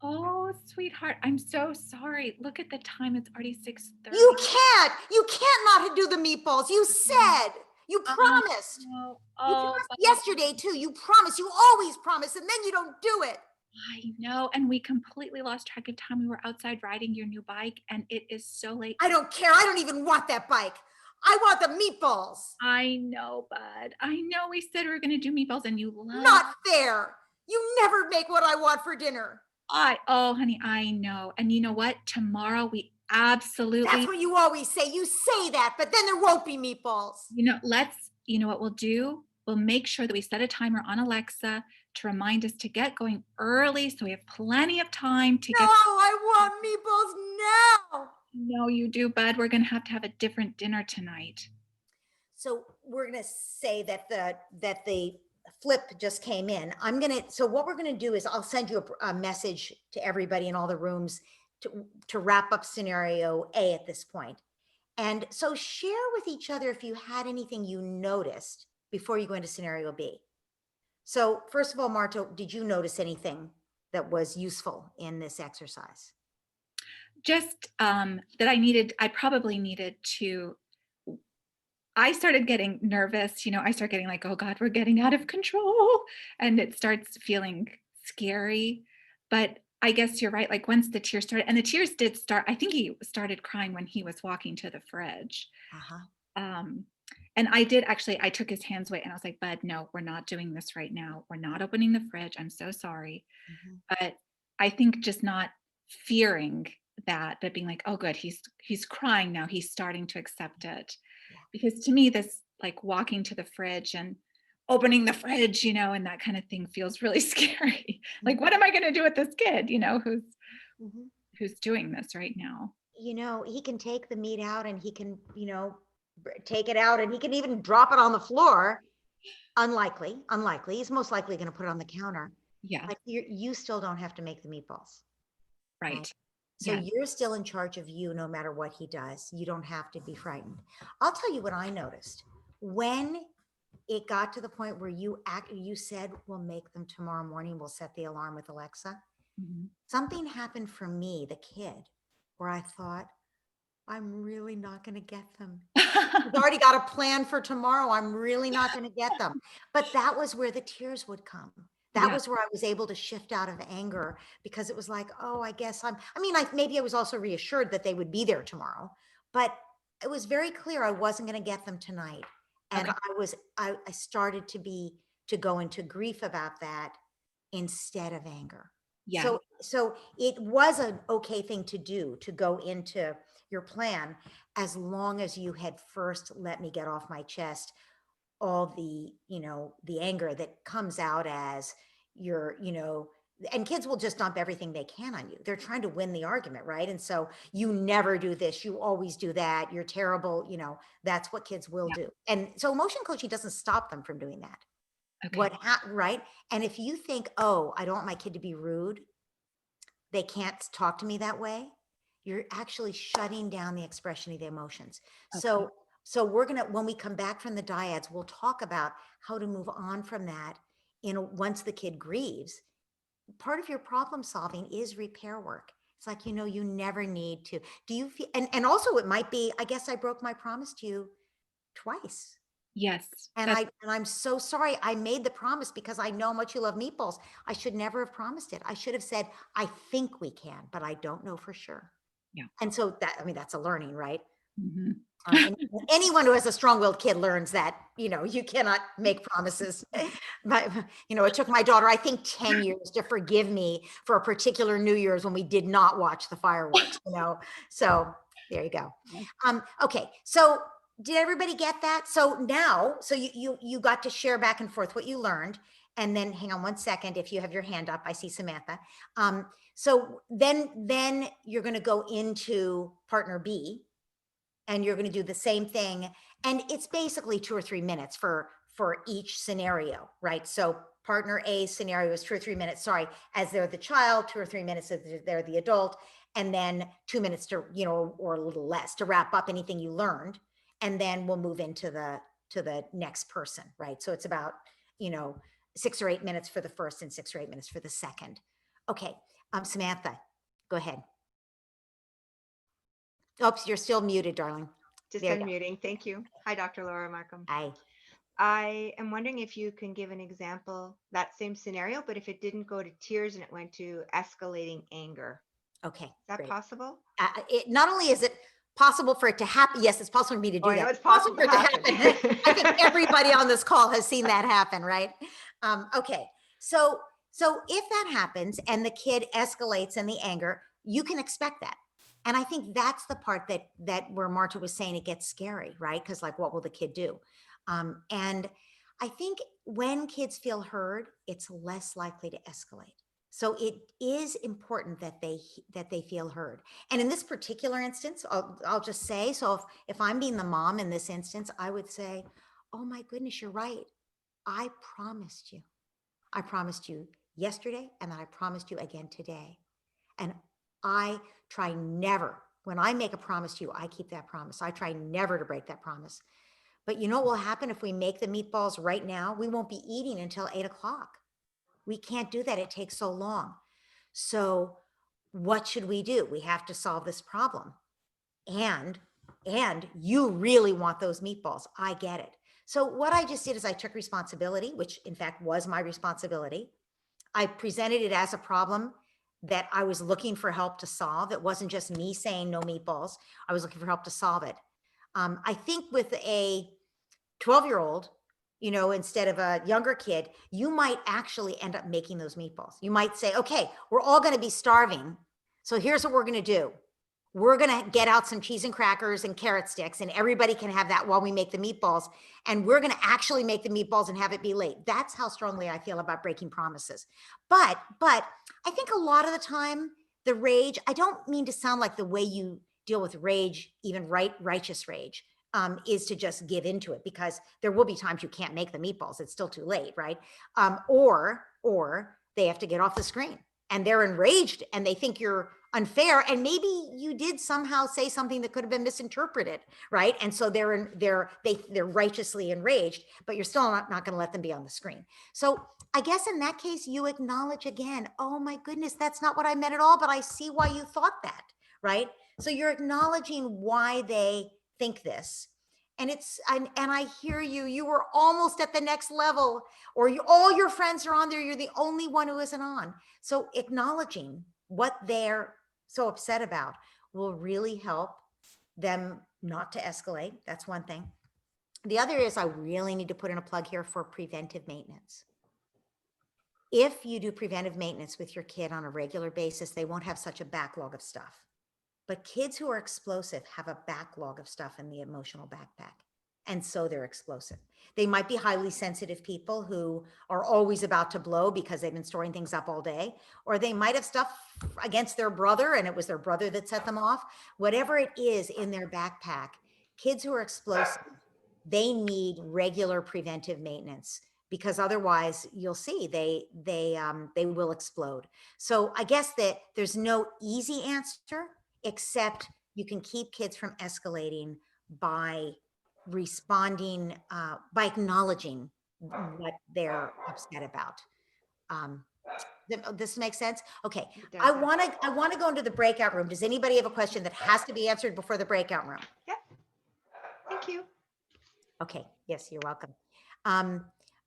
Oh, sweetheart, I'm so sorry. Look at the time. It's already 6:30. You can't not do the meatballs. You said, you promised. No. You Oh, promised but yesterday too. You promised, you always promise, and then you don't do it. I know. And we completely lost track of time. We were outside riding your new bike, and it is so late. I don't care. I don't even want that bike. I want the meatballs. I know, bud. I know we said we were going to do meatballs, and you love. Not fair. You never make what I want for dinner. Oh, honey, I know. And you know what? Tomorrow we absolutely. That's what you always say. You say that, but then there won't be meatballs. You know what we'll do? We'll make sure that we set a timer on Alexa to remind us to get going early so we have plenty of time to No, get. I want meatballs now. No, you do, bud. We're going to have a different dinner tonight. So we're going to say that the flip just came in. So what we're going to do is I'll send you a message to everybody in all the rooms to wrap up scenario A at this point. And so share with each other if you had anything you noticed before you go into scenario B. So first of all, Marta, did you notice anything that was useful in this exercise? Just that I probably needed to. I started getting nervous, I started getting like, oh God, we're getting out of control. And it starts feeling scary. But I guess you're right. Like once the tears started, and the tears did start, I think he started crying when he was walking to the fridge. And I took his hands away and I was like, bud, no, we're not doing this right now. We're not opening the fridge. I'm so sorry. But I think just not fearing that, but being like, oh good, he's crying now. He's starting to accept it. Because to me, this like walking to the fridge and opening the fridge, and that kind of thing feels really scary. Like, what am I going to do with this kid, who's doing this right now? He can take the meat out and he can, take it out and he can even drop it on the floor. Unlikely. He's most likely going to put it on the counter. Yeah. But you still don't have to make the meatballs. Right. So you're still in charge of you no matter what he does. You don't have to be frightened. I'll tell you what I noticed. When it got to the point where you said, we'll make them tomorrow morning, we'll set the alarm with Alexa. Something happened for me, the kid, where I thought, I'm really not going to get them. I've already got a plan for tomorrow. I'm really not going to get them. But that was where the tears would come. That was where I was able to shift out of anger, because it was like, oh, I guess maybe I was also reassured that they would be there tomorrow, but it was very clear I wasn't going to get them tonight. And I started to go into grief about that instead of anger. Yeah. So it was an okay thing to do, to go into your plan, as long as you had first let me get off my chest all the, the anger that comes out as and kids will just dump everything they can on you. They're trying to win the argument, right? And so you never do this, you always do that, you're terrible, that's what kids will do. And so emotion coaching doesn't stop them from doing that. Okay. Right? And if you think, oh, I don't want my kid to be rude, they can't talk to me that way, you're actually shutting down the expression of the emotions. Okay. So we're when we come back from the dyads, we'll talk about how to move on from that. Once the kid grieves, part of your problem solving is repair work. It's like, you never need to. Do you feel, and also it might be, I guess I broke my promise to you twice. Yes. And I'm so sorry. I made the promise because I know how much you love meatballs. I should never have promised it. I should have said, I think we can, but I don't know for sure. Yeah. And so that's a learning, right? Mm-hmm. And anyone who has a strong-willed kid learns that, you cannot make promises. But, it took my daughter, I think 10 years to forgive me for a particular New Year's when we did not watch the fireworks, So there you go. Okay. So did everybody get that? So now, you got to share back and forth what you learned. And then hang on one second. If you have your hand up, I see Samantha. So then you're going to go into partner B, and you're going to do the same thing. And it's basically 2 or 3 minutes for each scenario, right? So partner A scenario is 2 or 3 minutes, as they're the child, 2 or 3 minutes as they're the adult, and then 2 minutes to, or a little less to wrap up anything you learned. And then we'll move into the to the next person, right? So it's about, 6 or 8 minutes for the first and 6 or 8 minutes for the second. Okay, Samantha, go ahead. Oops, you're still muted, darling. Just There you go. unmuting. Thank you. Hi, Dr. Laura Markham. Hi. I am wondering if you can give an example, that same scenario, but if it didn't go to tears and it went to escalating anger. Okay, Is that great. possible? Not only is it possible for it to happen, yes, it's possible for me to do Oh, I that. know it's possible for it to happen. I think everybody on this call has seen that happen, right? Okay, so if that happens and the kid escalates in the anger, you can expect that. And I think that's the part that where Marta was saying it gets scary, right? Because like, what will the kid do? And I think when kids feel heard, it's less likely to escalate. So it is important that they feel heard. And in this particular instance, I'll just say, so if I'm being the mom in this instance, I would say, oh my goodness, you're right. I promised you. I promised you yesterday, and then I promised you again today. And I try never, when I make a promise to you, I keep that promise. I try never to break that promise. But you know what will happen if we make the meatballs right now? We won't be eating until 8 o'clock. We can't do that. It takes so long. So what should we do? We have to solve this problem. And you really want those meatballs. I get it. So what I just did is I took responsibility, which in fact was my responsibility. I presented it as a problem that I was looking for help to solve. It wasn't just me saying no meatballs. I was looking for help to solve it. I think with a 12-year-old, instead of a younger kid, you might actually end up making those meatballs. You might say, okay, we're all going to be starving. So here's what we're going to do. We're going to get out some cheese and crackers and carrot sticks, and everybody can have that while we make the meatballs. And we're going to actually make the meatballs and have it be late. That's how strongly I feel about breaking promises. But I think a lot of the time, the rage, I don't mean to sound like the way you deal with rage, even righteous rage, is to just give into it, because there will be times you can't make the meatballs. It's still too late, right? Or they have to get off the screen and they're enraged and they think you're unfair, and maybe you did somehow say something that could have been misinterpreted, right? And so they're righteously enraged, but you're still not going to let them be on the screen. So I guess in that case, you acknowledge again, oh my goodness, that's not what I meant at all, but I see why you thought that, right? So you're acknowledging why they think this. And I hear you were almost at the next level, or all your friends are on there. You're the only one who isn't on. So acknowledging what they're so upset about will really help them not to escalate. That's one thing. The other is I really need to put in a plug here for preventive maintenance. If you do preventive maintenance with your kid on a regular basis, they won't have such a backlog of stuff. But kids who are explosive have a backlog of stuff in the emotional backpack. And so they're explosive. They might be highly sensitive people who are always about to blow because they've been storing things up all day, or they might have stuff against their brother and it was their brother that set them off. Whatever it is in their backpack, kids who are explosive, they need regular preventive maintenance, because otherwise you'll see they will explode. So I guess that there's no easy answer, except you can keep kids from escalating by responding, by acknowledging what they're upset about. This makes sense? Okay. I want to go into the breakout room. Does anybody have a question that has to be answered before the breakout room? Yep. Thank you. Okay. Yes, you're welcome.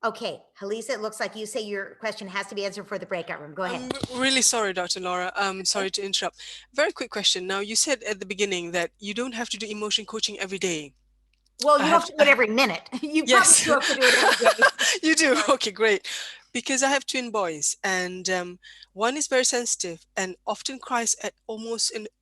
Okay, Halisa, it looks like you say your question has to be answered for the breakout room. Go ahead. I'm really sorry, Dr. Laura. Sorry to interrupt. Very quick question. Now, you said at the beginning that you don't have to do emotion coaching every day. Well, you have to do it every minute. You Yes. probably do have to do it every day. You do? Okay, great. Because I have twin boys, and one is very sensitive and often cries at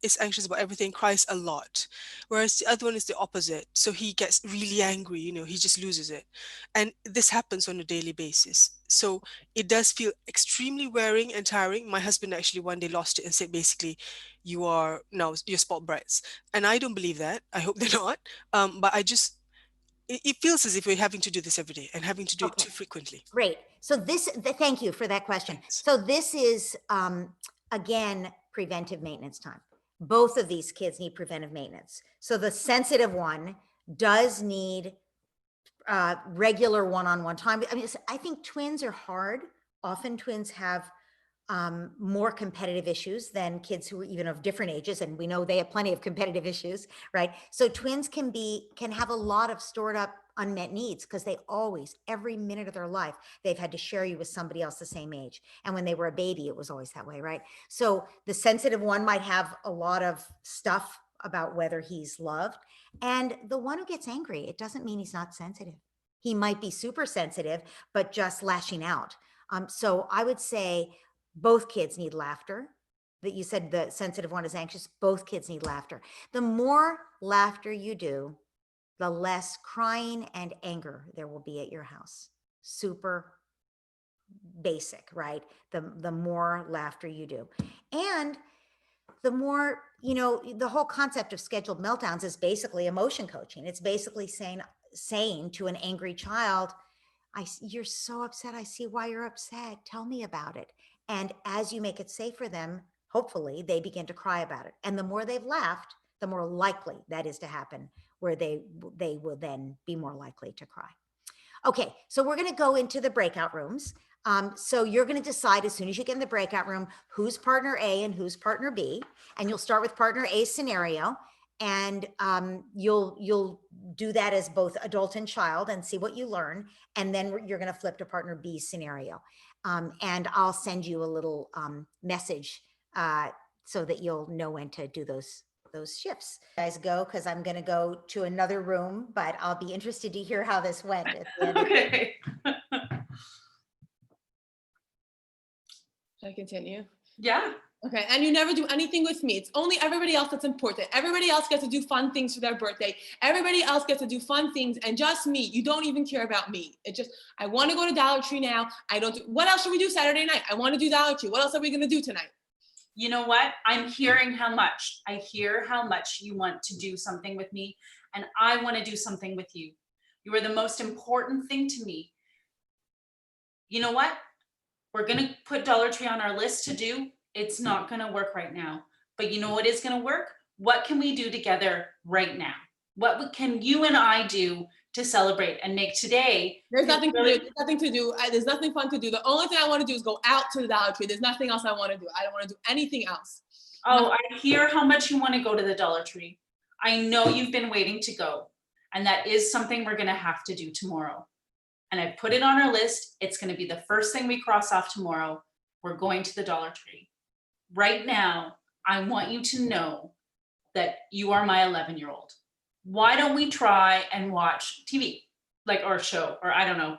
is anxious about everything, cries a lot. Whereas the other one is the opposite. So he gets really angry, he just loses it. And this happens on a daily basis. So it does feel extremely wearing and tiring. My husband actually one day lost it and said, basically, you're spoiled brats. And I don't believe that. I hope they're not. But it feels as if we're having to do this every day and having to do it too frequently. Great. So thank you for that question. Thanks. So this is, again, preventive maintenance time. Both of these kids need preventive maintenance. So the sensitive one does need regular one-on-one time. I mean, I think twins are hard. Often twins have more competitive issues than kids who are even of different ages, and we know they have plenty of competitive issues, right? So twins can have a lot of stored up unmet needs because they always, every minute of their life, they've had to share you with somebody else the same age. And when they were a baby, it was always that way, right? So the sensitive one might have a lot of stuff about whether he's loved, and the one who gets angry, it doesn't mean he's not sensitive. He might be super sensitive, but just lashing out. So I would say both kids need laughter. That you said the sensitive one is anxious. Both kids need laughter. The more laughter you do, the less crying and anger there will be at your house. Super basic, right? The more laughter you do. And the more, the whole concept of scheduled meltdowns is basically emotion coaching. It's basically saying to an angry child, you're so upset. I see why you're upset. Tell me about it. And as you make it safe for them, hopefully they begin to cry about it. And the more they've laughed, the more likely that is to happen, where they will then be more likely to cry. Okay, so we're going to go into the breakout rooms. So you're going to decide as soon as you get in the breakout room, who's partner A and who's partner B. And you'll start with partner A's scenario. And you'll do that as both adult and child and see what you learn. And then you're going to flip to partner B's scenario. And I'll send you a little message so that you'll know when to do those shifts. You guys go, because I'm going to go to another room, but I'll be interested to hear how this went at the end. Okay. Should I continue? Yeah. Okay, and you never do anything with me. It's only everybody else that's important. Everybody else gets to do fun things for their birthday. Everybody else gets to do fun things, and just me. You don't even care about me. I want to go to Dollar Tree now. What else should we do Saturday night? I want to do Dollar Tree. What else are we going to do tonight? You know what? I hear how much you want to do something with me, and I want to do something with you. You are the most important thing to me. You know what? We're going to put Dollar Tree on our list to do. It's not going to work right now, but you know what is going to work? What can we do together right now? What can you and I do to celebrate and make today? There's nothing to do. There's nothing to do. There's nothing fun to do. The only thing I want to do is go out to the Dollar Tree. There's nothing else I want to do. I don't want to do anything else. Oh, I hear how much you want to go to the Dollar Tree. I know you've been waiting to go, and that is something we're going to have to do tomorrow. And I put it on our list. It's going to be the first thing we cross off tomorrow. We're going to the Dollar Tree. Right now, I want you to know that you are my 11-year-old. Why don't we try and watch TV, or a show, or I don't know.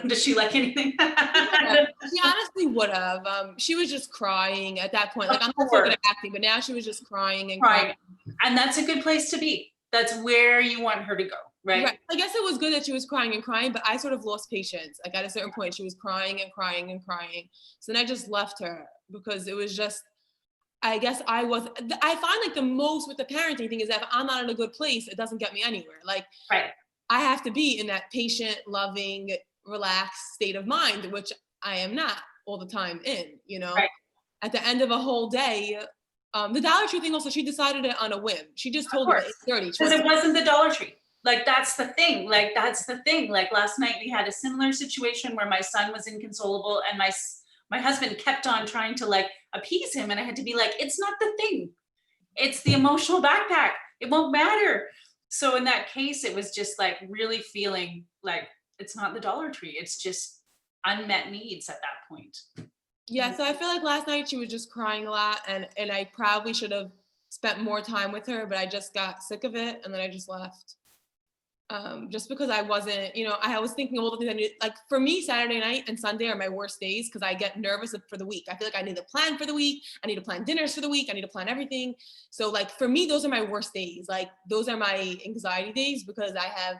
Does she like anything? She honestly would have. She was just crying at that point. I'm not so good at acting, but now she was just crying and crying. And that's a good place to be. That's where you want her to go, right? I guess it was good that she was crying and crying, but I sort of lost patience. At a certain point, she was crying and crying and crying. So then I just left her because it was just, I guess I find the most with the parenting thing is that if I'm not in a good place, it doesn't get me anywhere. I have to be in that patient, loving, relaxed state of mind, which I am not all the time in, Right. At the end of a whole day, the Dollar Tree thing also, she decided it on a whim. She just told me at 8:30. Because it wasn't the Dollar Tree. That's the thing. Last night we had a similar situation where my son was inconsolable and my husband kept on trying to appease him. And I had to be like, it's not the thing. It's the emotional backpack. It won't matter. So in that case, it was just really feeling like it's not the Dollar Tree. It's just unmet needs at that point. Yeah, so I feel like last night she was just crying a lot and I probably should have spent more time with her, but I just got sick of it and then I just left. Just because I wasn't, I was thinking of all the things I needed. For me, Saturday night and Sunday are my worst days because I get nervous for the week. I feel like I need to plan for the week. I need to plan dinners for the week. I need to plan everything. So for me, those are my worst days. Those are my anxiety days because I have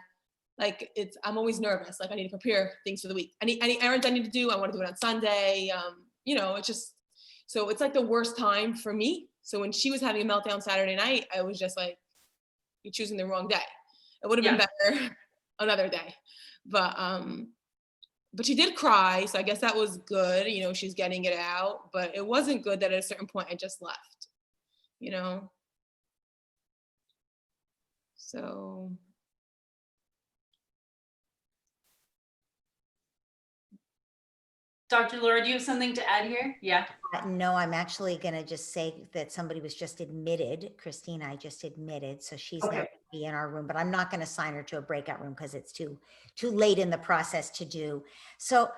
I'm always nervous. I need to prepare things for the week. Any errands I need to do, I want to do it on Sunday. It's just, so it's the worst time for me. So when she was having a meltdown Saturday night, I was just you're choosing the wrong day. It would have been better another day. But she did cry. So I guess that was good. She's getting it out, but it wasn't good that at a certain point I just left, So Dr. Laura, do you have something to add here? Yeah. No, I'm actually going to just say that somebody was just admitted. Christina, I just admitted. So she's now Okay. going to be in our room, but I'm not going to sign her to a breakout room because it's too late in the process to do. So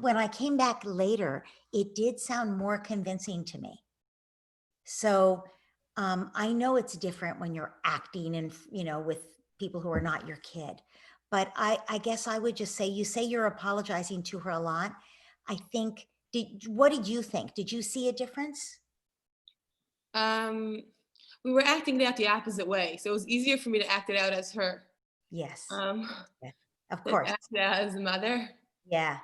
when I came back later, it did sound more convincing to me. So I know it's different when you're acting and, with people who are not your kid. But I guess I would just say, you say you're apologizing to her a lot. I think, what did you think? Did you see a difference? We were acting it out the opposite way. So it was easier for me to act it out as her. Yes. Um, Of than course. act it out as a mother. Yeah.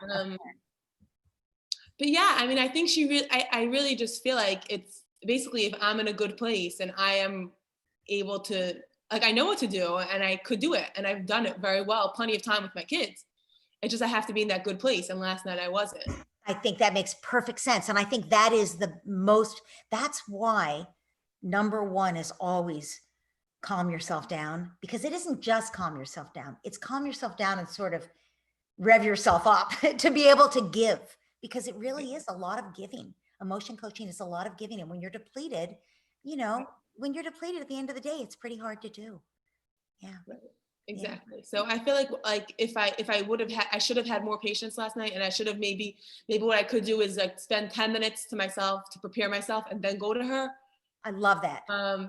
But yeah, I mean, I think I really just feel like it's basically if I'm in a good place and I am able to, like, I know what to do and I could do it and I've done it very well, plenty of time with my kids. It's just I have to be in that good place. And last night I wasn't. I think that makes perfect sense. And I think that is that's why number one is always calm yourself down, because it isn't just calm yourself down. It's calm yourself down and sort of rev yourself up to be able to give, because it really is a lot of giving. Emotion coaching is a lot of giving. And when you're depleted, when you're depleted at the end of the day, it's pretty hard to do. Yeah. Right. Exactly. Yeah. So I feel like if I would have I should have had more patience last night, and I should have maybe what I could do is like spend 10 minutes to myself to prepare myself and then go to her. I love that.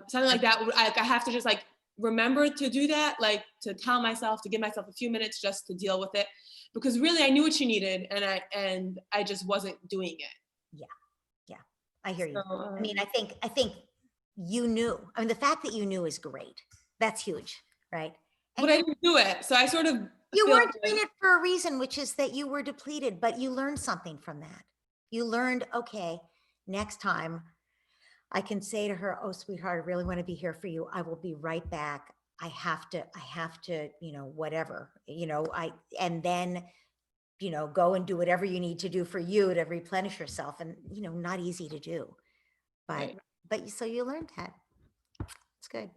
Something like that. I have to just like remember to do that, like to tell myself, to give myself a few minutes just to deal with it, because really I knew what she needed and I just wasn't doing it. Yeah. Yeah. I hear you. I mean, I think you knew. I mean, the fact that you knew is great. That's huge, right? And but I didn't do it. So I sort of you weren't doing it for a reason, which is that you were depleted, but you learned something from that. You learned, okay, next time I can say to her, oh, sweetheart, I really want to be here for you. I will be right back. I have to, whatever, and then, go and do whatever you need to do for you to replenish yourself. And, not easy to do, but so you learned that. It's good.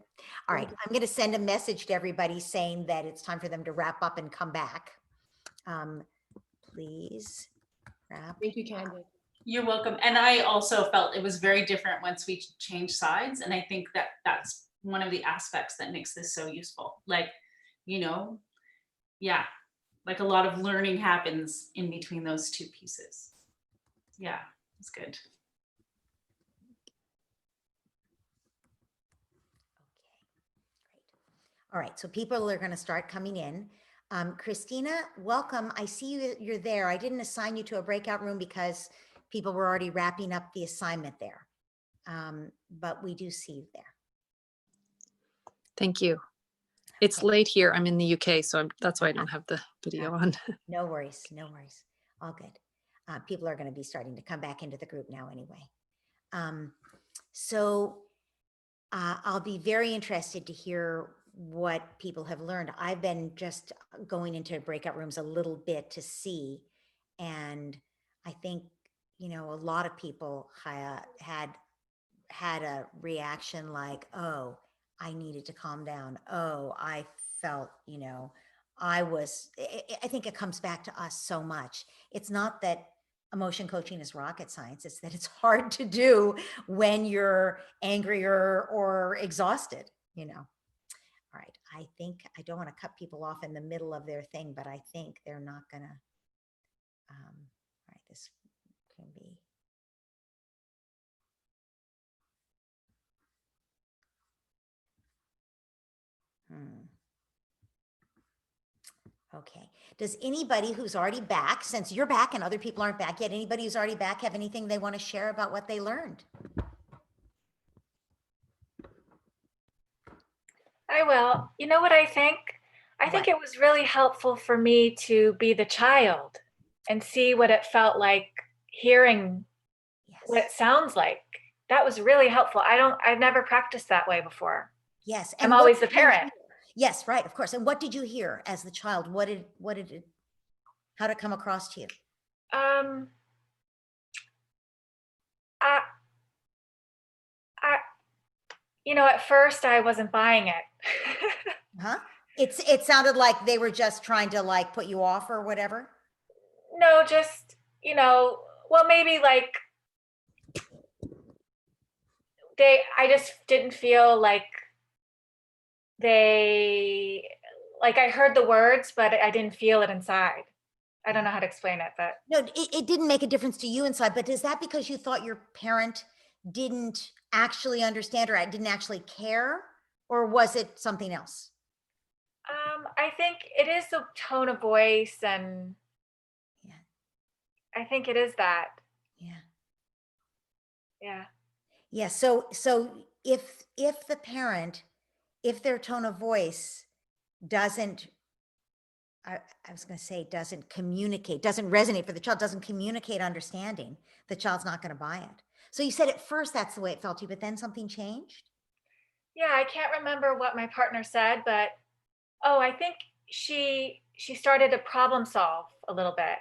All right. I'm going to send a message to everybody saying that it's time for them to wrap up and come back. Please wrap. Thank you, Candid. You're welcome. And I also felt it was very different once we changed sides. And I think that that's one of the aspects that makes this so useful. Like, yeah, like a lot of learning happens in between those two pieces. Yeah, it's good. All right, so people are going to start coming in. Christina, welcome. I see you're there. I didn't assign you to a breakout room because people were already wrapping up the assignment there. But we do see you there. Thank you. It's late here. I'm in the UK, so that's why I don't have the video on. No worries, no worries. All good. People are going to be starting to come back into the group now anyway. I'll be very interested to hear what people have learned. I've been just going into breakout rooms a little bit to see. And I think, a lot of people had a reaction like, oh, I needed to calm down. Oh, I felt, I think it comes back to us so much. It's not that emotion coaching is rocket science. It's that it's hard to do when you're angry or exhausted, All right. I think I don't want to cut people off in the middle of their thing, but I think they're not gonna, all right, this can be. Okay. Does anybody who's already back, since you're back and other people aren't back yet, anybody who's already back have anything they want to share about what they learned? I will. You know what I think? I think it was really helpful for me to be the child and see what it felt like hearing what it sounds like. That was really helpful. I've never practiced that way before. Yes. I'm always the parent. Yes, right, of course. And what did you hear as the child? How did it come across to you? At first I wasn't buying it. Huh? It sounded like they were just trying to like put you off or whatever. No, just, you know, well, maybe like I just didn't feel like I heard the words, but I didn't feel it inside. I don't know how to explain it, but No, it didn't make a difference to you inside, but is that because you thought your parent didn't actually understand or didn't actually care? Or was it something else? I think it is the tone of voice, and Yeah. I think it is that. Yeah. Yeah. Yeah. So if the parent, if their tone of voice doesn't, I was going to say doesn't communicate, doesn't resonate for the child, doesn't communicate understanding, the child's not going to buy it. So you said at first that's the way it felt to you, but then something changed? Yeah, I can't remember what my partner said, but I think she started to problem solve a little bit.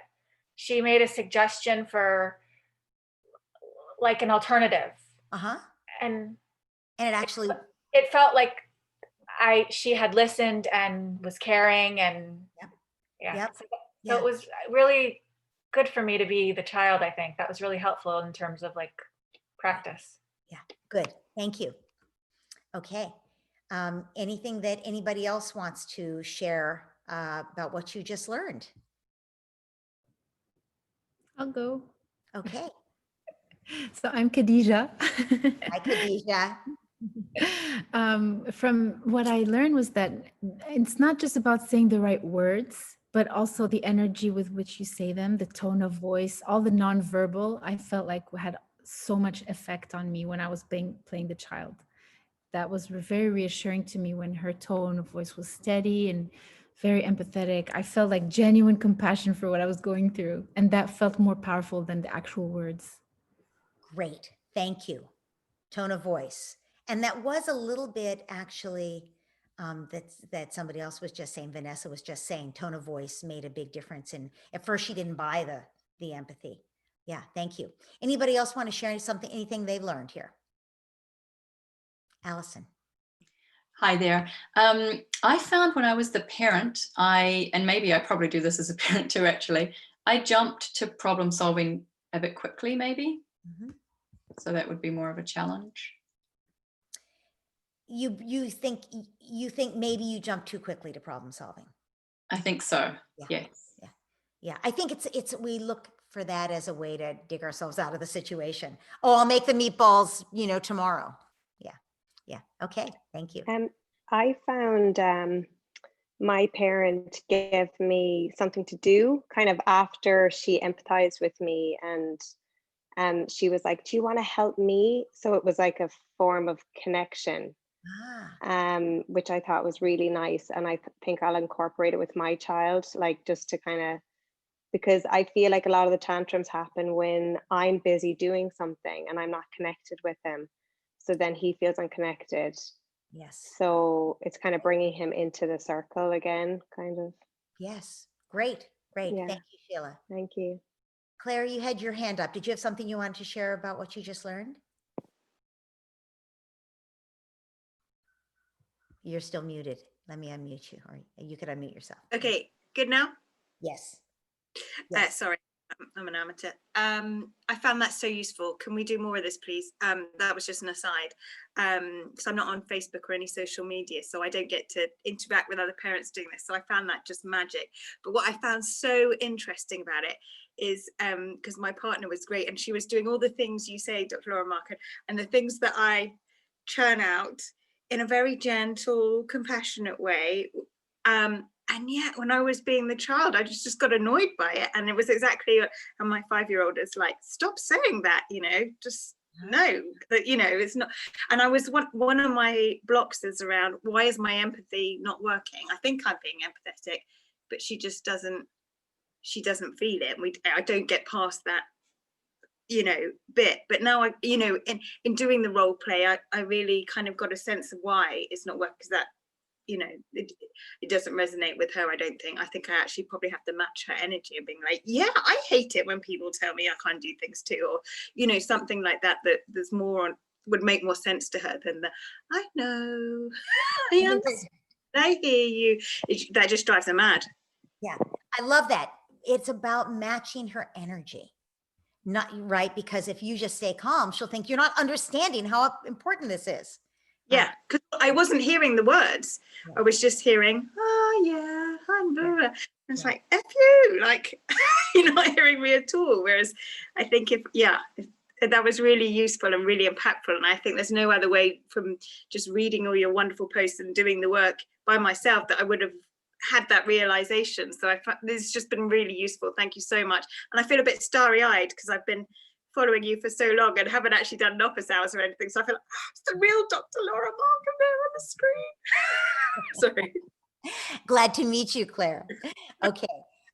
She made a suggestion for like an alternative. Uh-huh. And it actually, it felt like she had listened and was caring, and Yep. yeah. Yep. So it was really good for me to be the child. I think that was really helpful in terms of like practice. Yeah, good. Thank you. Okay. Anything that anybody else wants to share about what you just learned? I'll go. Okay. So I'm Khadija. Hi, Khadija. From what I learned was that it's not just about saying the right words, but also the energy with which you say them, the tone of voice, all the nonverbal. I felt like had so much effect on me when I was playing the child. That was very reassuring to me when her tone of voice was steady and very empathetic. I felt like genuine compassion for what I was going through, and that felt more powerful than the actual words. Great. Thank you. Tone of voice. And that was a little bit actually that somebody else was just saying, Vanessa was just saying, tone of voice made a big difference. And at first she didn't buy the empathy. Yeah, thank you. Anybody else want to share something, anything they've learned here? Alison. Hi there. I found when I was the parent, and maybe I probably do this as a parent too, actually, I jumped to problem solving a bit quickly, maybe. Mm-hmm. So that would be more of a challenge. You think maybe you jumped too quickly to problem solving? I think so. Yeah. Yes. Yeah. Yeah. I think it's we look for that as a way to dig ourselves out of the situation. Oh, I'll make the meatballs, tomorrow. Yeah. Yeah. Okay. Thank you. I found my parent gave me something to do kind of after she empathized with me, and she was like, do you want to help me? So it was like a form of connection, which I thought was really nice. And I think I'll incorporate it with my child, like just to kind of, because I feel like a lot of the tantrums happen when I'm busy doing something and I'm not connected with him. So then he feels unconnected. Yes. So it's kind of bringing him into the circle again, kind of. Yes. Great. Great. Yeah. Thank you, Sheila. Thank you. Claire, you had your hand up. Did you have something you wanted to share about what you just learned? You're still muted. Let me unmute you, or you could unmute yourself. Okay, good now? Yes. Yes. Sorry, I'm an amateur. I found that so useful. Can we do more of this, please? That was just an aside, because I'm not on Facebook or any social media, so I don't get to interact with other parents doing this. So I found that just magic. But what I found so interesting about it is because my partner was great, and she was doing all the things you say, Dr. Laura Markham, and the things that I churn out in a very gentle, compassionate way. And yet when I was being the child, I just got annoyed by it. And it was exactly, and my 5-year-old is like, stop saying that, just no, that, it's not. And I was, one of my blocks is around, why is my empathy not working? I think I'm being empathetic, but she just doesn't, feel it. And I don't get past that, bit. But now in doing the role play, I really kind of got a sense of why it's not working, because that, it doesn't resonate with her. I don't think. I think I actually probably have to match her energy and being like, yeah, I hate it when people tell me I can't do things too, or something like that. That there's more on, would make more sense to her than the I know, I understand, I hear you. That just drives her mad. Yeah, I love that. It's about matching her energy. Not right, because if you just stay calm, she'll think you're not understanding how important this is. Yeah, because I wasn't hearing the words. I was just hearing, oh yeah, I'm blah, blah. It's like, F you, like, you're not hearing me at all. Whereas I think if that was really useful and really impactful. And I think there's no other way from just reading all your wonderful posts and doing the work by myself that I would have had that realization. So this has just been really useful. Thank you so much. And I feel a bit starry-eyed because I've been following you for so long and haven't actually done an office hours or anything. So I feel like, it's the real Dr. Laura Markham there on the screen. Sorry. Glad to meet you, Claire. Okay.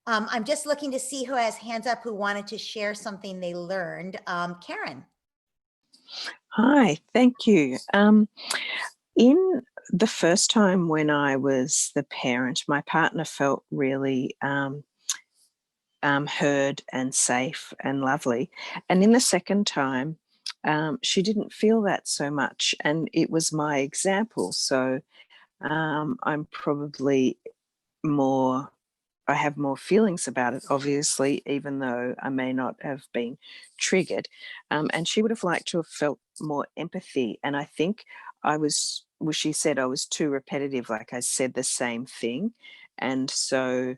I'm just looking to see who has hands up who wanted to share something they learned. Karen. Hi, thank you. In the first time when I was the parent, my partner felt really heard and safe and lovely. And in the second time, she didn't feel that so much. And it was my example. So I'm probably I have more feelings about it, obviously, even though I may not have been triggered. And she would have liked to have felt more empathy. And I think she said I was too repetitive, like I said the same thing. And so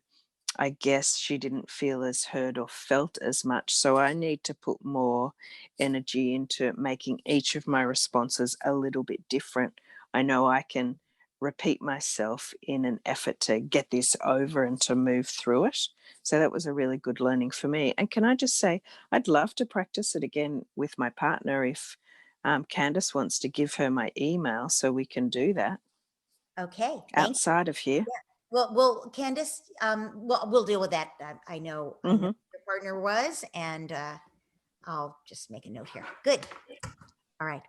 I guess she didn't feel as heard or felt as much. So I need to put more energy into making each of my responses a little bit different. I know I can repeat myself in an effort to get this over and to move through it. So that was a really good learning for me. And can I just say, I'd love to practice it again with my partner if Candace wants to give her my email so we can do that. Okay. Outside of here. Yeah. Well, Candace, we'll deal with that. I know who your partner was, and I'll just make a note here. Good. All right.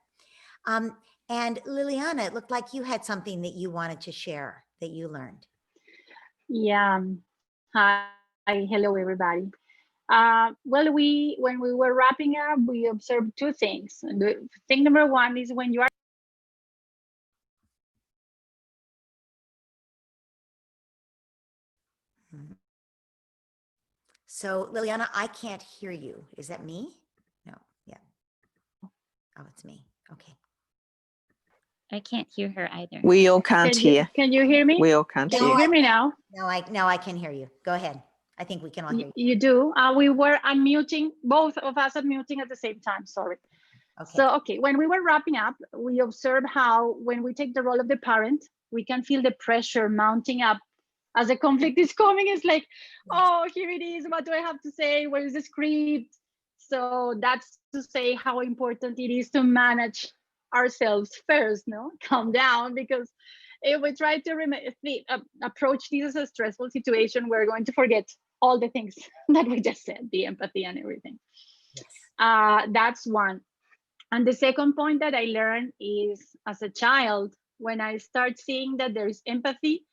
And Liliana, it looked like you had something that you wanted to share that you learned. Yeah. Hi. Hello, everybody. Well, when we were wrapping up, we observed two things. The thing number one is when you are So Liliana, I can't hear you. Is that me? No. Yeah. Oh, it's me. Okay. I can't hear her either. We all can't hear. Can you hear me? We all can't Can hear. you hear me now? No, I can hear you. Go ahead. I think we can all hear you. You do. We were unmuting, both of us unmuting at the same time. Sorry. Okay. So, okay, when we were wrapping up, we observed how when we take the role of the parent, we can feel the pressure mounting up as the conflict is coming. It's like, oh, here it is. What do I have to say? Where is the script? So that's to say how important it is to manage ourselves first, no? Calm down, because if we try to approach this as a stressful situation, we're going to forget all the things that we just said, the empathy and everything. Yes. That's one. And the second point that I learned is, as a child, when I start seeing that there's empathy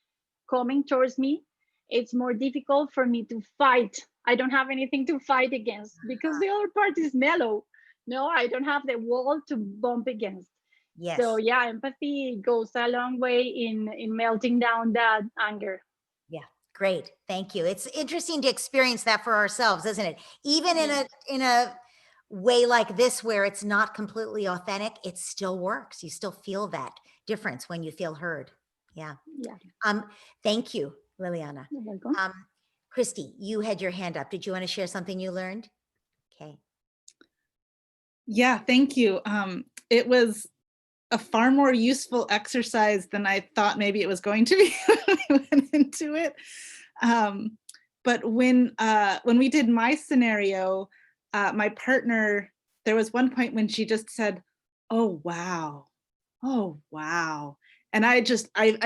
coming towards me, it's more difficult for me to fight. I don't have anything to fight against because the other part is mellow. No, I don't have the wall to bump against. Yes. So yeah, empathy goes a long way in melting down that anger. Yeah, great. Thank you. It's interesting to experience that for ourselves, isn't it? Even in a way like this where it's not completely authentic, it still works. You still feel that difference when you feel heard. Yeah. Yeah. Thank you, Liliana. You're welcome. Christy, you had your hand up. Did you want to share something you learned? Okay. Yeah, thank you. It was a far more useful exercise than I thought maybe it was going to be when I went into it. But when we did my scenario, my partner, there was one point when she just said, "Oh, wow. Oh, wow." And I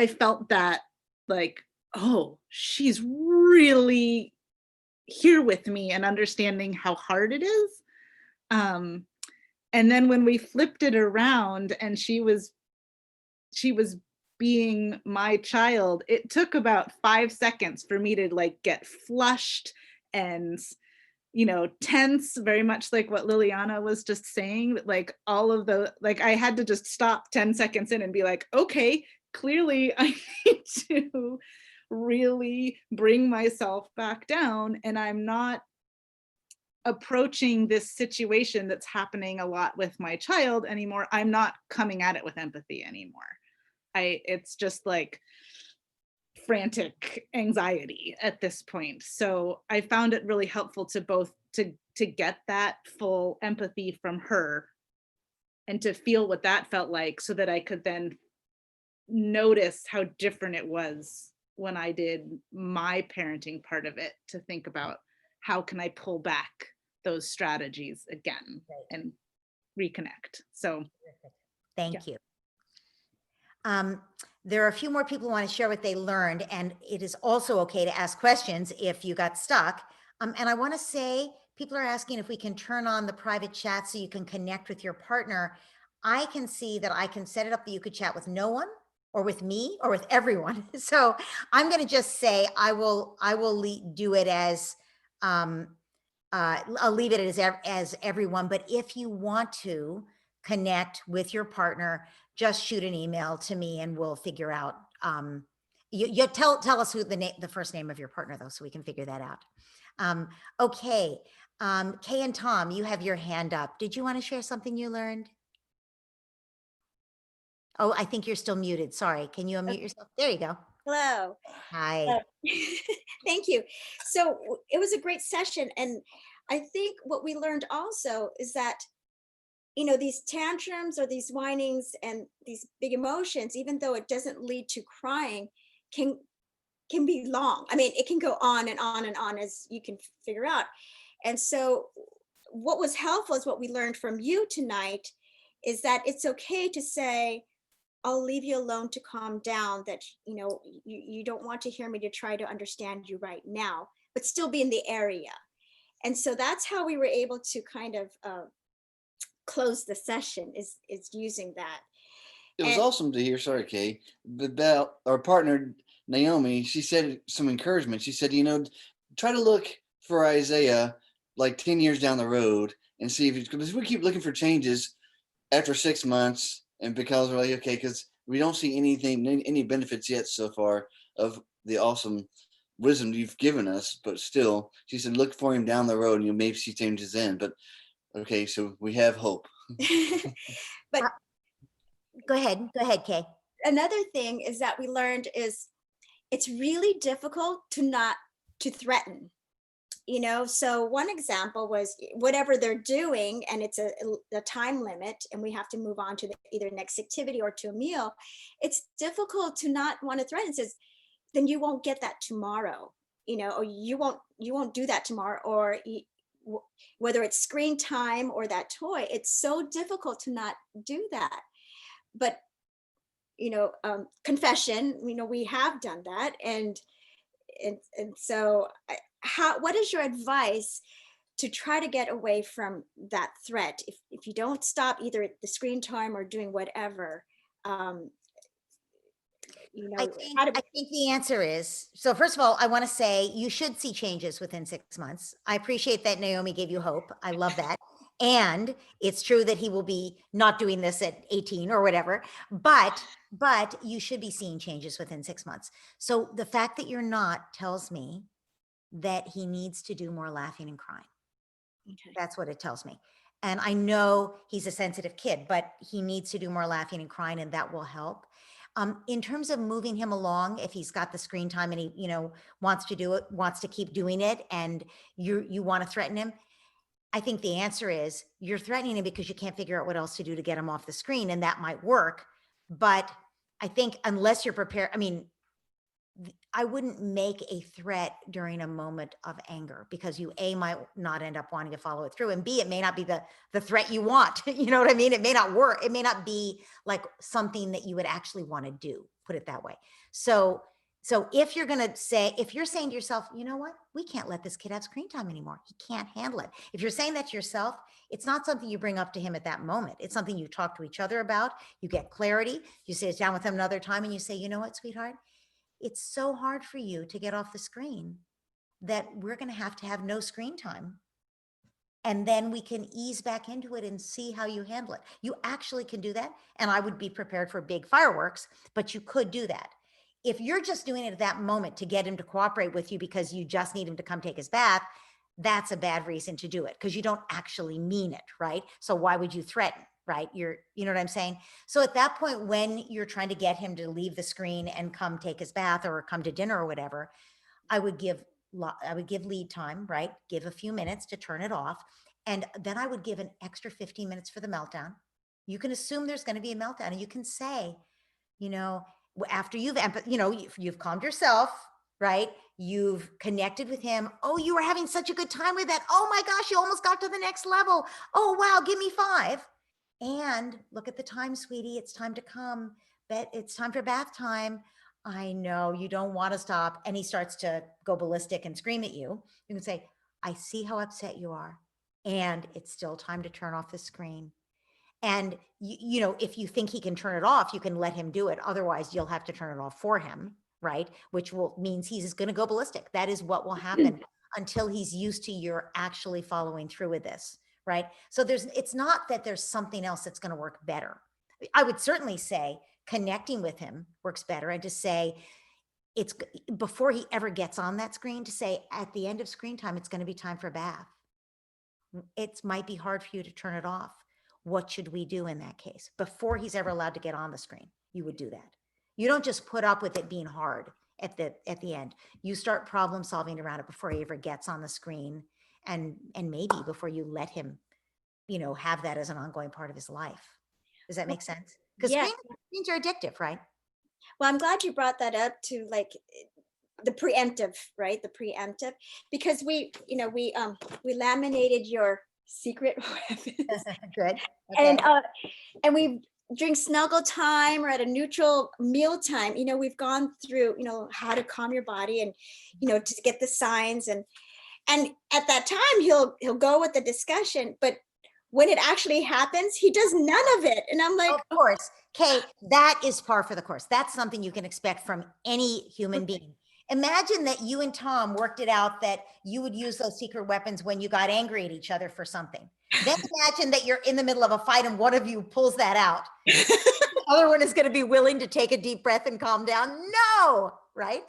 felt that, like, oh, she's really here with me and understanding how hard it is. And then when we flipped it around and she was being my child, it took about 5 seconds for me to like get flushed and, you know, tense, very much like what Liliana was just saying, like all of the, like I had to just stop 10 seconds in and be like, okay, clearly I need to really bring myself back down, and I'm not approaching this situation that's happening a lot with my child anymore, I'm not coming at it with empathy anymore. It's just like frantic anxiety at this point. So I found it really helpful to both to get that full empathy from her and to feel what that felt like, so that I could then notice how different it was when I did my parenting part of it, to think about how can I pull back those strategies again and reconnect. So thank you. There are a few more people who want to share what they learned, and it is also okay to ask questions if you got stuck. And I want to say, people are asking if we can turn on the private chat so you can connect with your partner. I can see that I can set it up that you could chat with no one, or with me, or with everyone. So I'm going to just say I will do it as I'll leave it as everyone. But if you want to connect with your partner, just shoot an email to me and we'll figure out. You tell us who the first name of your partner though, so we can figure that out. Okay, Kay and Tom, you have your hand up. Did you want to share something you learned? Oh, I think you're still muted. Sorry. Can you unmute yourself? There you go. Hello. Hi. Thank you. So it was a great session. And I think what we learned also is that, you know, these tantrums or these whinings and these big emotions, even though it doesn't lead to crying, can be long. I mean, it can go on and on and on, as you can figure out. And so what was helpful is what we learned from you tonight, is that it's okay to say, I'll leave you alone to calm down, that, you know, you don't want to hear me to try to understand you right now, but still be in the area. And so that's how we were able to kind of close the session, is using that. It was awesome to hear, sorry, Kay, about our partner, Naomi. She said some encouragement. She said, you know, try to look for Isaiah like 10 years down the road and see if because we keep looking for changes after 6 months. And because we're like, okay, because we don't see any benefits yet so far of the awesome wisdom you've given us, but still, she said, look for him down the road and you may see changes then. But okay, so we have hope. But go ahead, Kay. Another thing is that we learned is it's really difficult to threaten. You know, so one example was whatever they're doing, and it's a time limit, and we have to move on to either next activity or to a meal. It's difficult to not want to threaten. It says, then you won't get that tomorrow, you know, or you won't do that tomorrow, or whether it's screen time or that toy, it's so difficult to not do that. But, you know, confession, you know, we have done that. And so what is your advice to try to get away from that threat? If you don't stop either at the screen time or doing whatever, you know, I think the answer is, so first of all, I want to say you should see changes within 6 months. I appreciate that Naomi gave you hope. I love that. And it's true that he will be not doing this at 18 or whatever, but you should be seeing changes within 6 months. So the fact that you're not tells me that he needs to do more laughing and crying. Okay. That's what it tells me. And I know he's a sensitive kid, but he needs to do more laughing and crying, and that will help. In terms of moving him along, if he's got the screen time and he, you know, wants to do it, wants to keep doing it, and you want to threaten him, I think the answer is you're threatening him because you can't figure out what else to do to get him off the screen, and that might work. But I think unless you're prepared, I mean, I wouldn't make a threat during a moment of anger, because you A, might not end up wanting to follow it through, and B, it may not be the threat you want. You know what I mean? It may not work. It may not be like something that you would actually want to do, put it that way. So if you're going to say, if you're saying to yourself, you know what, we can't let this kid have screen time anymore. He can't handle it. If you're saying that to yourself, it's not something you bring up to him at that moment. It's something you talk to each other about. You get clarity. You sit down with him another time and you say, you know what, sweetheart, it's so hard for you to get off the screen that we're going to have no screen time. And then we can ease back into it and see how you handle it. You actually can do that. And I would be prepared for big fireworks, but you could do that. If you're just doing it at that moment to get him to cooperate with you because you just need him to come take his bath, that's a bad reason to do it because you don't actually mean it, right? So why would you threaten, right? You know what I'm saying? So at that point, when you're trying to get him to leave the screen and come take his bath or come to dinner or whatever, I would give lead time, right? Give a few minutes to turn it off. And then I would give an extra 15 minutes for the meltdown. You can assume there's going to be a meltdown and you can say, you know, after you've calmed yourself, right? You've connected with him. Oh, you were having such a good time with that. Oh my gosh, you almost got to the next level. Oh, wow, give me 5. And look at the time, sweetie. It's time to come. It's time for bath time. I know you don't want to stop. And he starts to go ballistic and scream at you. You can say, I see how upset you are. And it's still time to turn off the screen. And you know, if you think he can turn it off, you can let him do it. Otherwise, you'll have to turn it off for him, right? Which means he's going to go ballistic. That is what will happen until he's used to your actually following through with this, right? So it's not that there's something else that's going to work better. I would certainly say connecting with him works better, and to say it's before he ever gets on that screen, to say at the end of screen time, it's going to be time for a bath. It might be hard for you to turn it off. What should we do in that case? Before he's ever allowed to get on the screen, you would do that. You don't just put up with it being hard at the end. You start problem solving around it before he ever gets on the screen, and maybe before you let him, you know, have that as an ongoing part of his life. Does that make sense? Because screens are addictive, right? Well, I'm glad you brought that up to like the preemptive, right? The preemptive, because we laminated your secret weapons. Good. Okay. And we during snuggle time or at a neutral meal time, you know, we've gone through, you know, how to calm your body and, you know, to get the signs, and at that time he'll go with the discussion, but when it actually happens, he does none of it. And I'm like, of course, Kay, that is par for the course. That's something you can expect from any human being. Imagine that you and Tom worked it out that you would use those secret weapons when you got angry at each other for something. Then imagine that you're in the middle of a fight and one of you pulls that out. The other one is going to be willing to take a deep breath and calm down. No, right?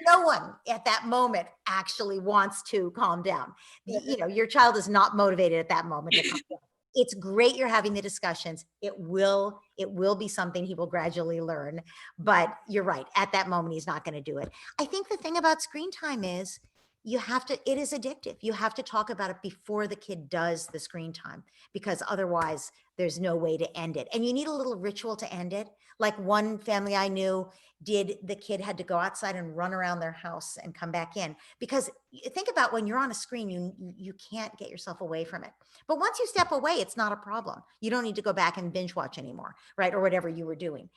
No one at that moment actually wants to calm down. You know, your child is not motivated at that moment to calm down. It's great you're having the discussions. It will be something he will gradually learn, but you're right. At that moment, he's not going to do it. I think the thing about screen time is it is addictive. You have to talk about it before the kid does the screen time, because otherwise there's no way to end it. And you need a little ritual to end it. Like one family I knew the kid had to go outside and run around their house and come back in, because think about when you're on a screen, you can't get yourself away from it. But once you step away, it's not a problem. You don't need to go back and binge watch anymore, right? Or whatever you were doing.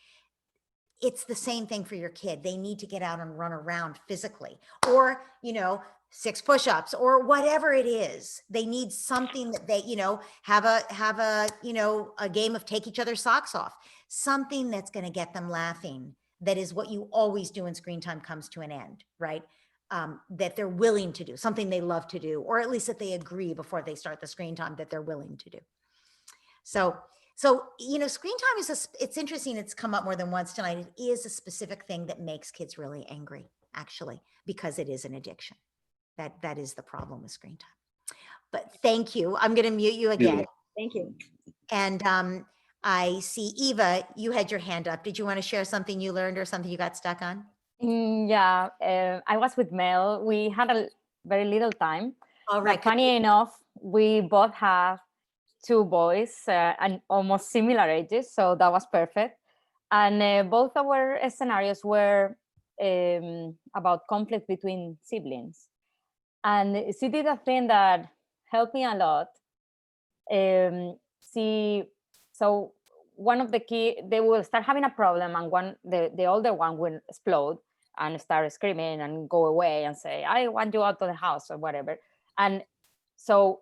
It's the same thing for your kid. They need to get out and run around physically, or, you know, 6 push-ups or whatever it is. They need something that they, you know, have a, you know, a game of take each other's socks off, something that's going to get them laughing. That is what you always do when screen time comes to an end, right? That they're willing to do, something they love to do, or at least that they agree before they start the screen time that they're willing to do. So, you know, screen time it's interesting. It's come up more than once tonight. It is a specific thing that makes kids really angry, actually, because it is an addiction. That is the problem with screen time. But thank you. I'm going to mute you again. Thank you. And I see Eva, you had your hand up. Did you want to share something you learned or something you got stuck on? Yeah, I was with Mel. We had a very little time. All right. But funny enough, we both have 2 boys and almost similar ages, so that was perfect. And both our scenarios were about conflict between siblings. And she did a thing that helped me a lot. So one of the they will start having a problem, and the older one will explode and start screaming and go away and say, I want you out of the house or whatever. And so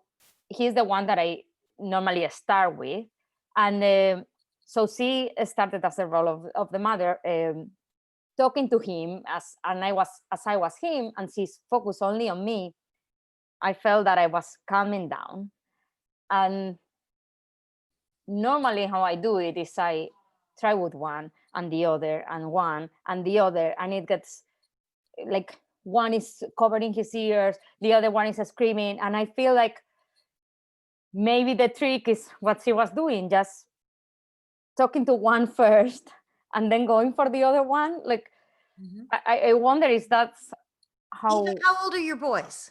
he's the one that I normally start with. And so she started as the role of the mother, talking to him as I was him, and she's focused only on me. I felt that I was calming down. And normally how I do it is I try with one and the other and one and the other, and it gets like one is covering his ears, the other one is screaming. And I feel like maybe the trick is what she was doing, just talking to one first and then going for the other one. Like, I wonder if that's how. How old are your boys?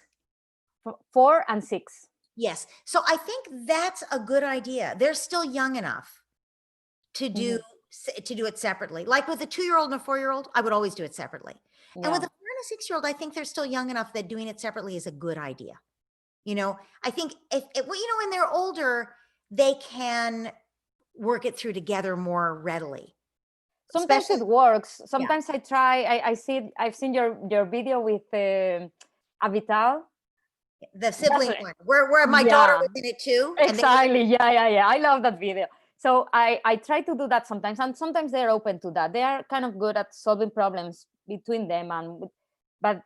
4 and 6. Yes. So I think that's a good idea. They're still young enough to do it separately. Like with a 2-year-old and a 4-year-old, I would always do it separately. And with a 4 and a 6-year-old, I think they're still young enough that doing it separately is a good idea. You know, I think if when they're older, they can work it through together more readily. Sometimes it works. Sometimes I try. I've seen your video with Avital. The sibling one, where my daughter was in it too. Exactly. Yeah. I love that video. So I try to do that sometimes, and sometimes they're open to that. They are kind of good at solving problems between them, but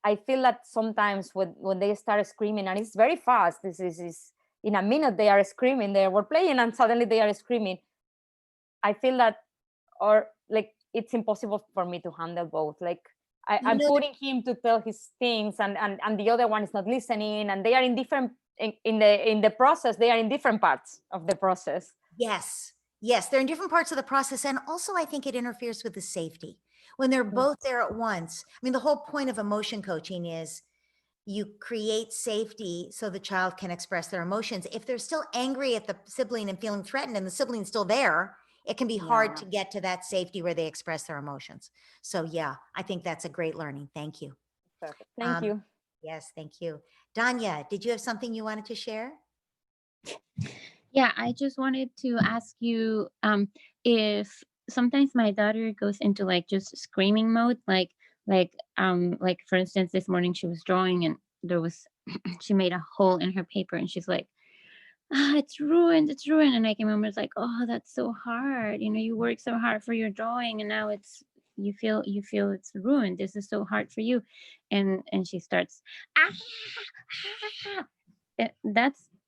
I feel that sometimes when they start screaming, and it's very fast. This is in a minute they are screaming. They were playing, and suddenly they are screaming. I feel that, or like it's impossible for me to handle both. Like I'm putting him to tell his things, and the other one is not listening, and they are in different in the process. They are in different parts of the process. Yes, they're in different parts of the process, and also I think it interferes with the safety when they're both there at once. I mean, the whole point of emotion coaching is you create safety so the child can express their emotions. If they're still angry at the sibling and feeling threatened, and the sibling's still there, it can be hard to get to that safety where they express their emotions. So yeah, I think that's a great learning. Thank you. Perfect. Thank you. Yes, thank you. Danya, did you have something you wanted to share? Yeah, I just wanted to ask you if sometimes my daughter goes into like just screaming mode, like for instance, this morning she was drawing and there was she made a hole in her paper and she's like, it's ruined, and I came home and was like, oh, that's so hard, you work so hard for your drawing and now you feel it's ruined, this is so hard for you, and she starts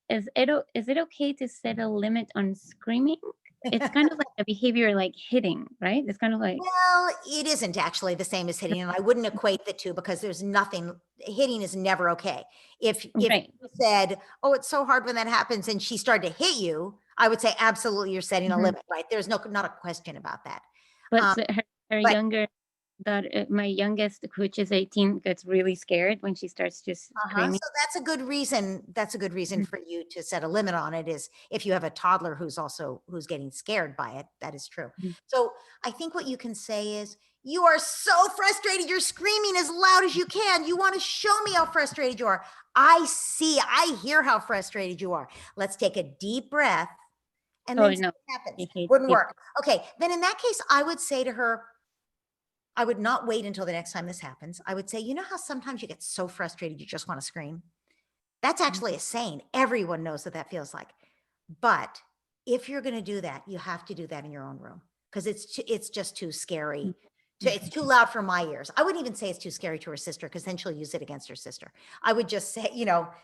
is it okay to set a limit on screaming? It's kind of like a behavior like hitting, right? It's kind of like, well, it isn't actually the same as hitting, and I wouldn't equate the two because there's nothing. Hitting is never okay. If you said, oh, it's so hard when that happens, and she started to hit you, I would say absolutely you're setting a limit, right? There's not a question about that. But her younger daughter, my youngest, which is 18, gets really scared when she starts just screaming. So that's a good reason. That's a good reason for you to set a limit on it, is if you have a toddler who's getting scared by it. That is true. So I think what you can say is, you are so frustrated. You're screaming as loud as you can. You want to show me how frustrated you are. I hear how frustrated you are. Let's take a deep breath. And then see what happens. Wouldn't work. Okay. Then in that case, I would say to her, I would not wait until the next time this happens. I would say, you know how sometimes you get so frustrated you just want to scream? That's actually a saying. Everyone knows what that feels like. But if you're going to do that, you have to do that in your own room, because it's just too scary. It's too loud for my ears. I wouldn't even say it's too scary to her sister, because then she'll use it against her sister. I would just say,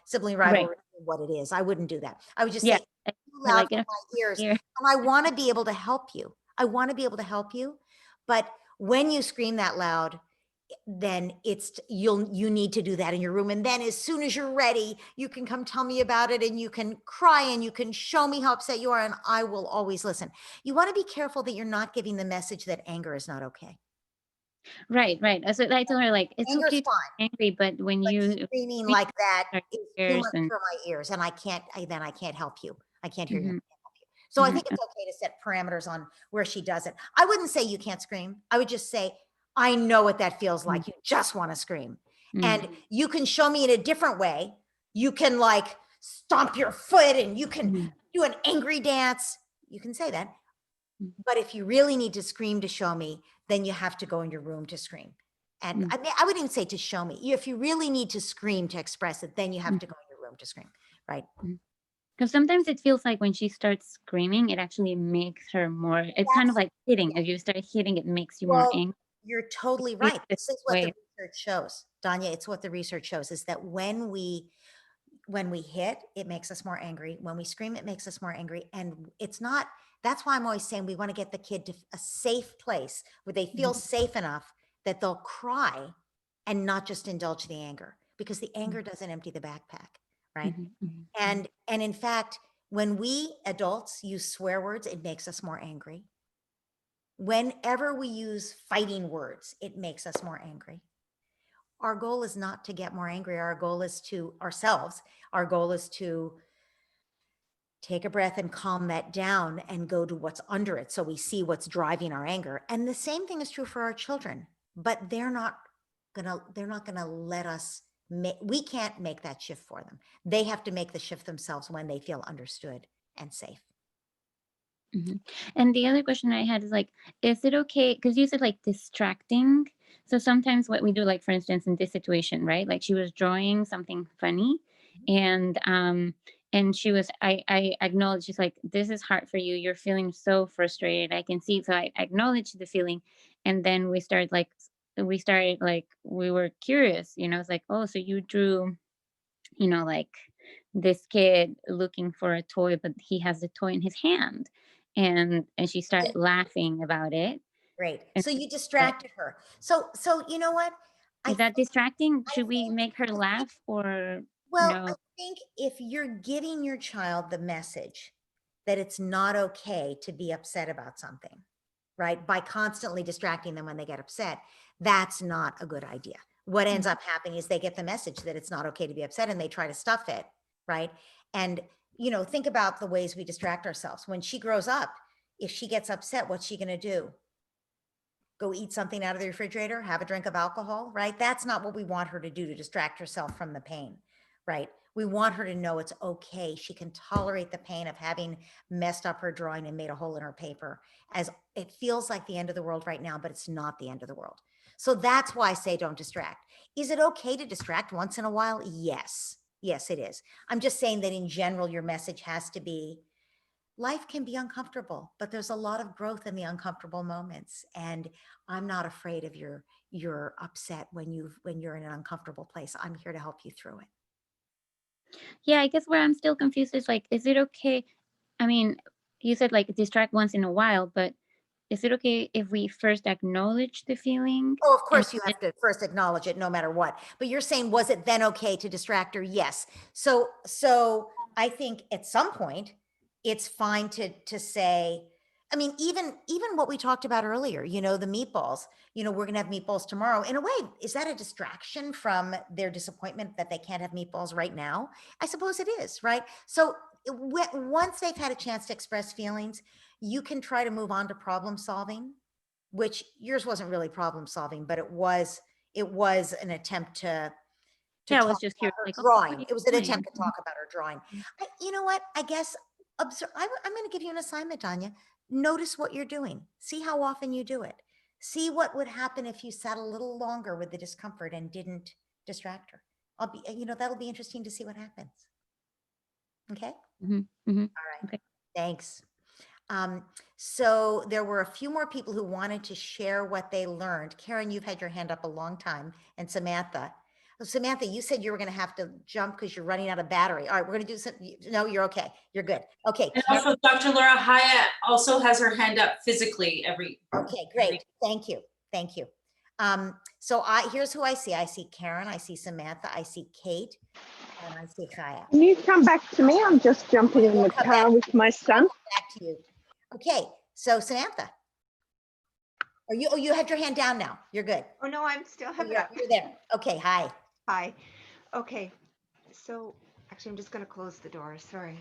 sibling rivalry, what it is. I wouldn't do that. I would just say, it's too loud for my ears. And I want to be able to help you. But when you scream that loud, then you need to do that in your room. And then as soon as you're ready, you can come tell me about it, and you can cry and you can show me how upset you are, and I will always listen. You want to be careful that you're not giving the message that anger is not okay. Right. So I told her, like, it's Anger's okay to be angry, but when you screaming like that is too much and for my ears, and I can't help you. I can't hear you. Mhm. So I think it's okay to set parameters on where she does it. I wouldn't say you can't scream. I would just say, I know what that feels like. You just want to scream. And you can show me in a different way. You can like stomp your foot, and you can do an angry dance. You can say that. But if you really need to scream to show me, then you have to go in your room to scream. And I mean, I wouldn't even say to show me. If you really need to scream to express it, then you have to go in your room to scream, right? Because sometimes it feels like when she starts screaming, it actually makes her more, it's kind of like hitting. If you start hitting, it makes you more angry. You're totally right. This is what the research shows, Danya. It's what the research shows, is that when we hit, it makes us more angry. When we scream, it makes us more angry. And that's why I'm always saying we want to get the kid to a safe place where they feel safe enough that they'll cry and not just indulge the anger, because the anger doesn't empty the backpack, right? Mhm. And in fact, when we adults use swear words, it makes us more angry. Whenever we use fighting words, it makes us more angry. Our goal is not to get more angry. Our goal is to ourselves. Our goal is to take a breath and calm that down and go to what's under it, so we see what's driving our anger. And the same thing is true for our children, but they're not gonna let us we can't make that shift for them. They have to make the shift themselves when they feel understood and safe. Mhm. And the other question I had is like, is it okay? Because you said like distracting. So sometimes what we do, like for instance, in this situation, right? Like she was drawing something funny, and she was, I acknowledged, she's like, this is hard for you. You're feeling so frustrated. I can see. So I acknowledged the feeling, and then we started like, we were curious. It's like, oh, so you drew, like this kid looking for a toy, but he has the toy in his hand, and she started laughing about it. Great. And So you distracted her. So you know what? is that distracting? Should we make her laugh or Well, no? I think if you're giving your child the message that it's not okay to be upset about something, right? By constantly distracting them when they get upset, that's not a good idea. What ends up happening is they get the message that it's not okay to be upset and they try to stuff it, right? And, think about the ways we distract ourselves. When she grows up, if she gets upset, what's she going to do? Go eat something out of the refrigerator, have a drink of alcohol, right? That's not what we want her to do to distract herself from the pain, right? We want her to know it's okay. She can tolerate the pain of having messed up her drawing and made a hole in her paper, as it feels like the end of the world right now, but it's not the end of the world. So that's why I say don't distract. Is it okay to distract once in a while? Yes. Yes, it is. I'm just saying that in general, your message has to be, life can be uncomfortable, but there's a lot of growth in the uncomfortable moments. And I'm not afraid of your upset when you're in an uncomfortable place. I'm here to help you through it. Yeah, I guess where I'm still confused is like, is it okay? I mean, you said like distract once in a while, but is it okay if we first acknowledge the feeling? Oh, of course you have to first acknowledge it no matter what. But you're saying, was it then okay to distract her? Yes. So I think at some point it's fine to say, I mean, even what we talked about earlier, the meatballs, we're gonna have meatballs tomorrow. In a way, is that a distraction from their disappointment that they can't have meatballs right now? I suppose it is, right? So once they've had a chance to express feelings, you can try to move on to problem solving, which yours wasn't really problem solving, but it was an attempt to Yeah, I talk was just about curious, her like, oh, what are drawing. you It was an doing? attempt to talk about her drawing. You know what? I guess I'm going to give you an assignment, Tanya. Notice what you're doing. See how often you do it. See what would happen if you sat a little longer with the discomfort and didn't distract her. That'll be interesting to see what happens. Okay. Mm-hmm. All right. Okay. Thanks. So there were a few more people who wanted to share what they learned. Karen, you've had your hand up a long time, and Samantha. Samantha, you said you were going to have to jump because you're running out of battery. All right, we're going to do some. No, you're okay. You're good. Okay. And also Dr. Laura Hyatt also has her hand up physically every. Okay, great. Thank you. Thank you. So here's who I see. I see Karen, I see Samantha, I see Kate, and I see Chaya. Can you come back to me? I'm just jumping in the car with my son. Back to you. Okay, so Samantha. You had your hand down now. You're good. Oh no, I'm still have it up. You're there. Okay, hi. Hi. Okay. So actually I'm just gonna close the door. Sorry.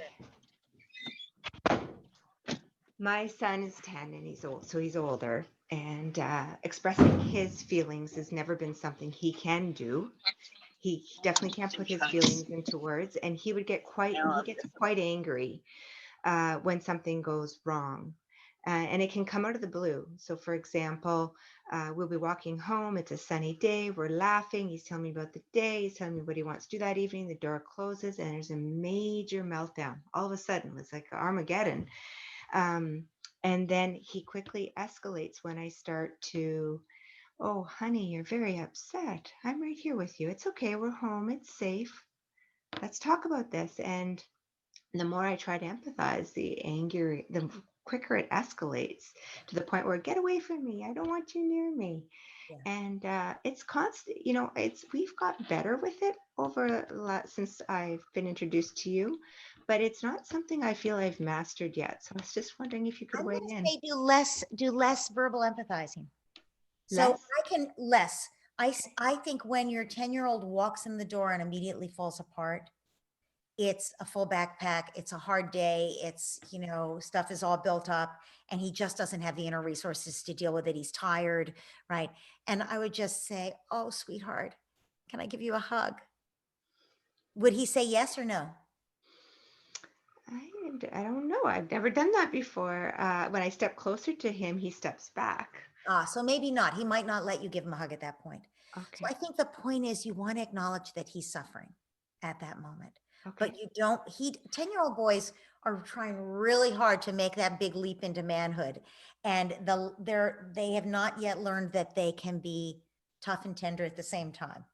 My son is 10 and he's old, so he's older. And expressing his feelings has never been something he can do. He definitely can't put his feelings into words, and he gets quite angry when something goes wrong. And it can come out of the blue. So for example, we'll be walking home, it's a sunny day, we're laughing, he's telling me about the day, he's telling me what he wants to do that evening, the door closes and there's a major meltdown. All of a sudden, it's like Armageddon. And then he quickly escalates when I start to, oh, honey, you're very upset. I'm right here with you. It's okay. We're home. It's safe. Let's talk about this. And the more I try to empathize, the quicker it escalates to the point where get away from me. I don't want you near me. Yeah. And it's constant, you know, we've got better with it since I've been introduced to you, but it's not something I feel I've mastered yet. So I was just wondering if you could I'm weigh going in. to say do less verbal empathizing. So Less? I can less. I think when your 10-year-old walks in the door and immediately falls apart, it's a full backpack. It's a hard day. It's, you know, stuff is all built up and he just doesn't have the inner resources to deal with it. He's tired, right? And I would just say, oh, sweetheart, can I give you a hug? Would he say yes or no? I don't know. I've never done that before. When I step closer to him, he steps back. So maybe not. He might not let you give him a hug at that point. Okay. So I think the point is you want to acknowledge that he's suffering at that moment. Okay. But you don't, 10-year-old boys are trying really hard to make that big leap into manhood. And they have not yet learned that they can be tough and tender at the same time.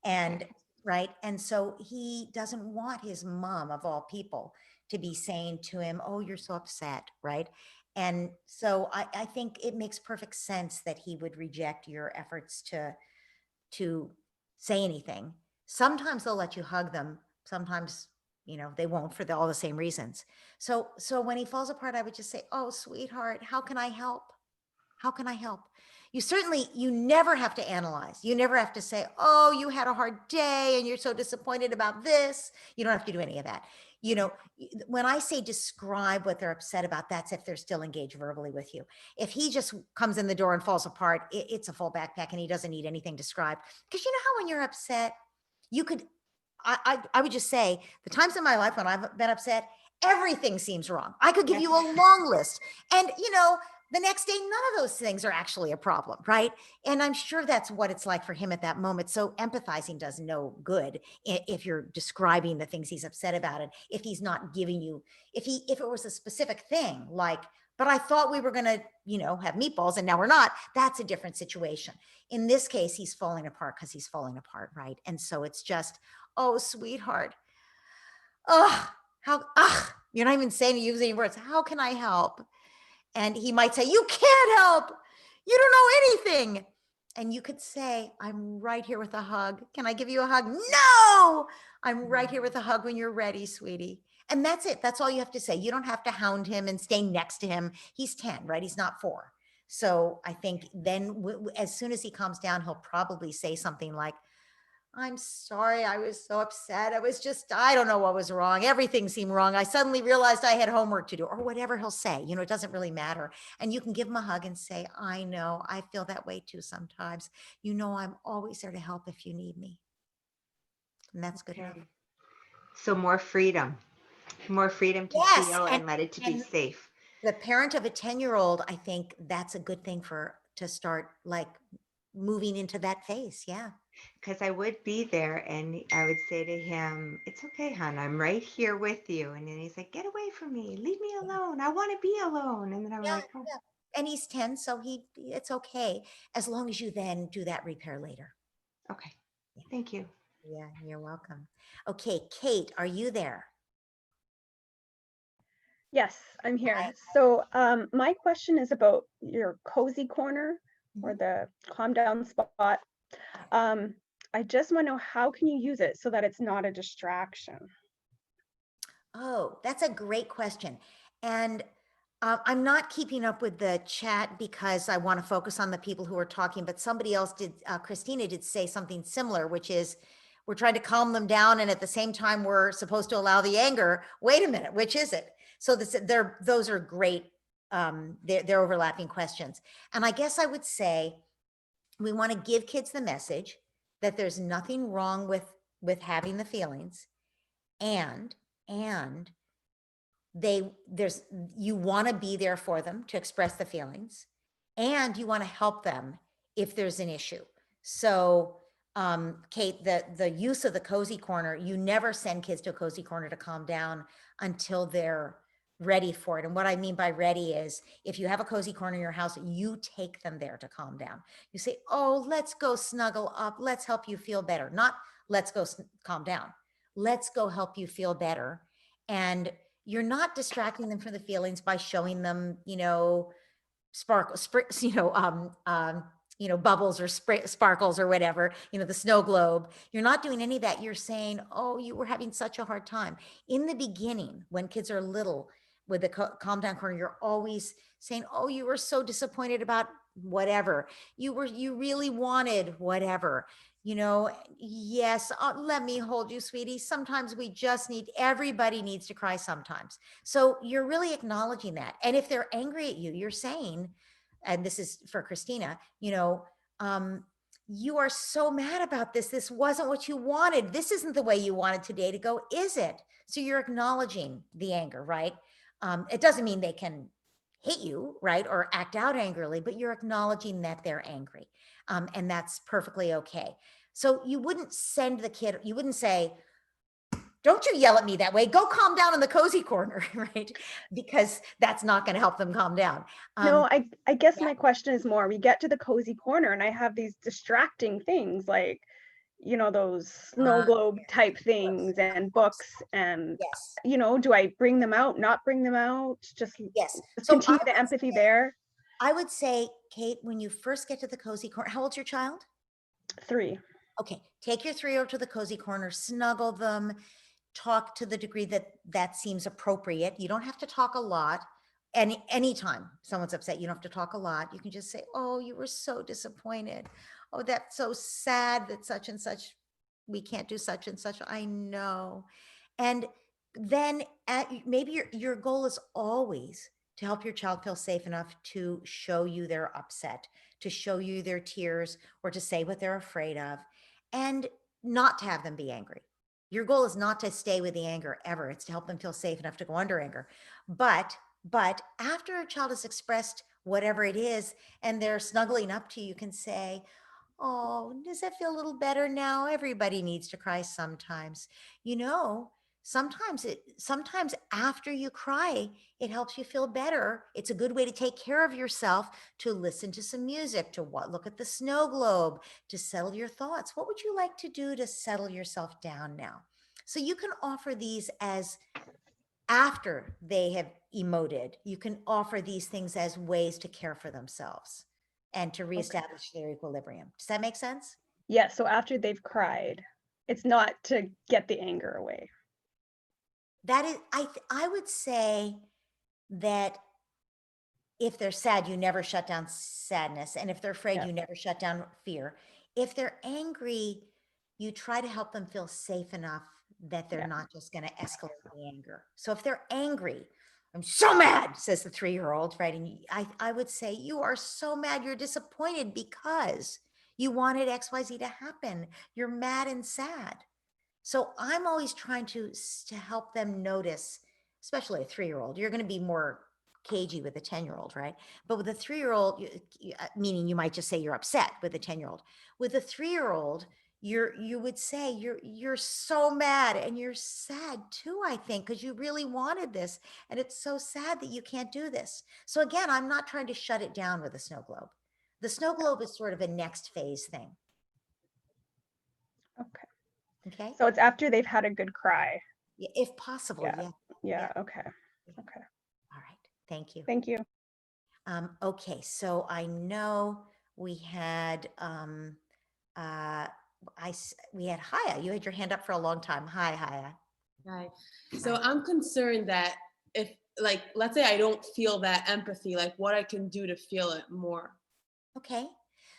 And right. And so he doesn't want his mom of all people to be saying to him, oh, you're so upset. Right. And so I think it makes perfect sense that he would reject your efforts to say anything. Sometimes they'll let you hug them. Sometimes, you know, they won't for all the same reasons. So when he falls apart, I would just say, oh, sweetheart, how can I help? How can I help? You never have to analyze. You never have to say, oh, you had a hard day and you're so disappointed about this. You don't have to do any of that. You know, when I say describe what they're upset about, that's if they're still engaged verbally with you. If he just comes in the door and falls apart, it's a full backpack and he doesn't need anything described. Because you know how when you're upset, you could, I would just say the times in my life when I've been upset, everything seems wrong. I could give you a long list. And, you know, the next day, none of those things are actually a problem, right? And I'm sure that's what it's like for him at that moment. So empathizing does no good if you're describing the things he's upset about it. If he's not giving you, if it was a specific thing, like, but I thought we were going to, you know, have meatballs and now we're not, that's a different situation. In this case, he's falling apart because he's falling apart, right? And so it's just, oh, sweetheart. You're not even using any words. How can I help? And he might say, you can't help. You don't know anything. And you could say, I'm right here with a hug. Can I give you a hug? No, I'm right here with a hug when you're ready, sweetie. And that's it. That's all you have to say. You don't have to hound him and stay next to him. He's 10, right? He's not 4. So I think then as soon as he calms down, he'll probably say something like, I'm sorry, I was so upset. I don't know what was wrong. Everything seemed wrong. I suddenly realized I had homework to do or whatever he'll say. You know, it doesn't really matter. And you can give him a hug and say, I know, I feel that way too sometimes. You know, I'm always there to help if you need me. And that's good enough. So more freedom to feel and let it to be safe. The parent of a 10-year-old, I think that's a good thing to start like moving into that phase. Yeah. Because I would be there and I would say to him, it's okay, hon, I'm right here with you. And then he's like, get away from me. Leave me alone. I want to be alone. And then I'm like, oh. Yeah. And he's 10, so it's okay. As long as you then do that repair later. Okay. Yeah. Thank you. Yeah, you're welcome. Okay, Kate, are you there? Yes, I'm here. So my question is about your cozy corner or the calm down spot. I just want to know, how can you use it so that it's not a distraction? Oh, that's a great question. And I'm not keeping up with the chat because I want to focus on the people who are talking, but somebody else did, Christina did say something similar, which is we're trying to calm them down and at the same time we're supposed to allow the anger. Wait a minute, which is it? So those are great, they're overlapping questions. And I guess I would say we want to give kids the message that there's nothing wrong with having the feelings, and you want to be there for them to express the feelings, and you want to help them if there's an issue. So Kate, the use of the cozy corner, you never send kids to a cozy corner to calm down until they're ready for it. And what I mean by ready is if you have a cozy corner in your house, you take them there to calm down. You say, oh, let's go snuggle up. Let's help you feel better. Not let's go calm down. Let's go help you feel better. And you're not distracting them from the feelings by showing them, you know, you know, bubbles or sparkles or whatever, you know, the snow globe. You're not doing any of that. You're saying, oh, you were having such a hard time. In the beginning, when kids are little, with the calm down corner, you're always saying, oh, you were so disappointed about whatever. You really wanted whatever. You know, yes, let me hold you, sweetie. Sometimes everybody needs to cry sometimes. So you're really acknowledging that. And if they're angry at you, you're saying, and this is for Christina, you know, you are so mad about this. This wasn't what you wanted. This isn't the way you wanted today to go, is it? So you're acknowledging the anger, right? It doesn't mean they can hate you, right? Or act out angrily, but you're acknowledging that they're angry. And that's perfectly okay. So you wouldn't send the kid, you wouldn't say, don't you yell at me that way. Go calm down in the cozy corner, right? Because that's not going to help them calm down. No, I guess my question is more, we get to the cozy corner and I have these distracting things like, you know, those snow globe type things and books and, yes, you know, do I bring them out, not bring them out? Just So continue the empathy there. I would say, Kate, when you first get to the cozy corner, how old's your child? 3. Okay, take your 3-year-old to the cozy corner, snuggle them, talk to the degree that seems appropriate. You don't have to talk a lot. Anytime someone's upset, you don't have to talk a lot. You can just say, oh, you were so disappointed. Oh, that's so sad that such and such, we can't do such and such. I know. And then maybe your goal is always to help your child feel safe enough to show you they're upset, to show you their tears, or to say what they're afraid of, and not to have them be angry. Your goal is not to stay with the anger ever. It's to help them feel safe enough to go under anger. But after a child has expressed whatever it is and they're snuggling up to you, you can say, oh, does that feel a little better now? Everybody needs to cry sometimes. You know, sometimes after you cry, it helps you feel better. It's a good way to take care of yourself, to listen to some music, to look at the snow globe, to settle your thoughts. What would you like to do to settle yourself down now? So you can offer these as after they have emoted. You can offer these things as ways to care for themselves and to reestablish their equilibrium. Does that make sense? Yeah, so after they've cried, it's not to get the anger away. That is, I would say that if they're sad, you never shut down sadness. And if they're afraid, you never shut down fear. If they're angry, you try to help them feel safe enough that they're not just going to escalate the anger. So if they're angry, I'm so mad, says the 3-year-old, right? And I would say, you are so mad, you're disappointed because you wanted XYZ to happen. You're mad and sad. So I'm always trying to help them notice, especially a 3-year-old. You're going to be more cagey with a 10-year-old, right? But with a 3-year-old, meaning you might just say you're upset with a 10-year-old. With a 3-year-old, you would say you're so mad and you're sad too, I think, because you really wanted this, and it's so sad that you can't do this. So again, I'm not trying to shut it down with a snow globe. The snow globe is sort of a next phase thing. Okay. So it's after they've had a good cry. Yeah, if possible, yeah. Yeah, okay. Okay. All right. Thank you. Thank you. Okay, so I know we had we had Haya. You had your hand up for a long time. Hi, Haya. Hi. So I'm concerned that if, like, let's say I don't feel that empathy, like what I can do to feel it more. Okay.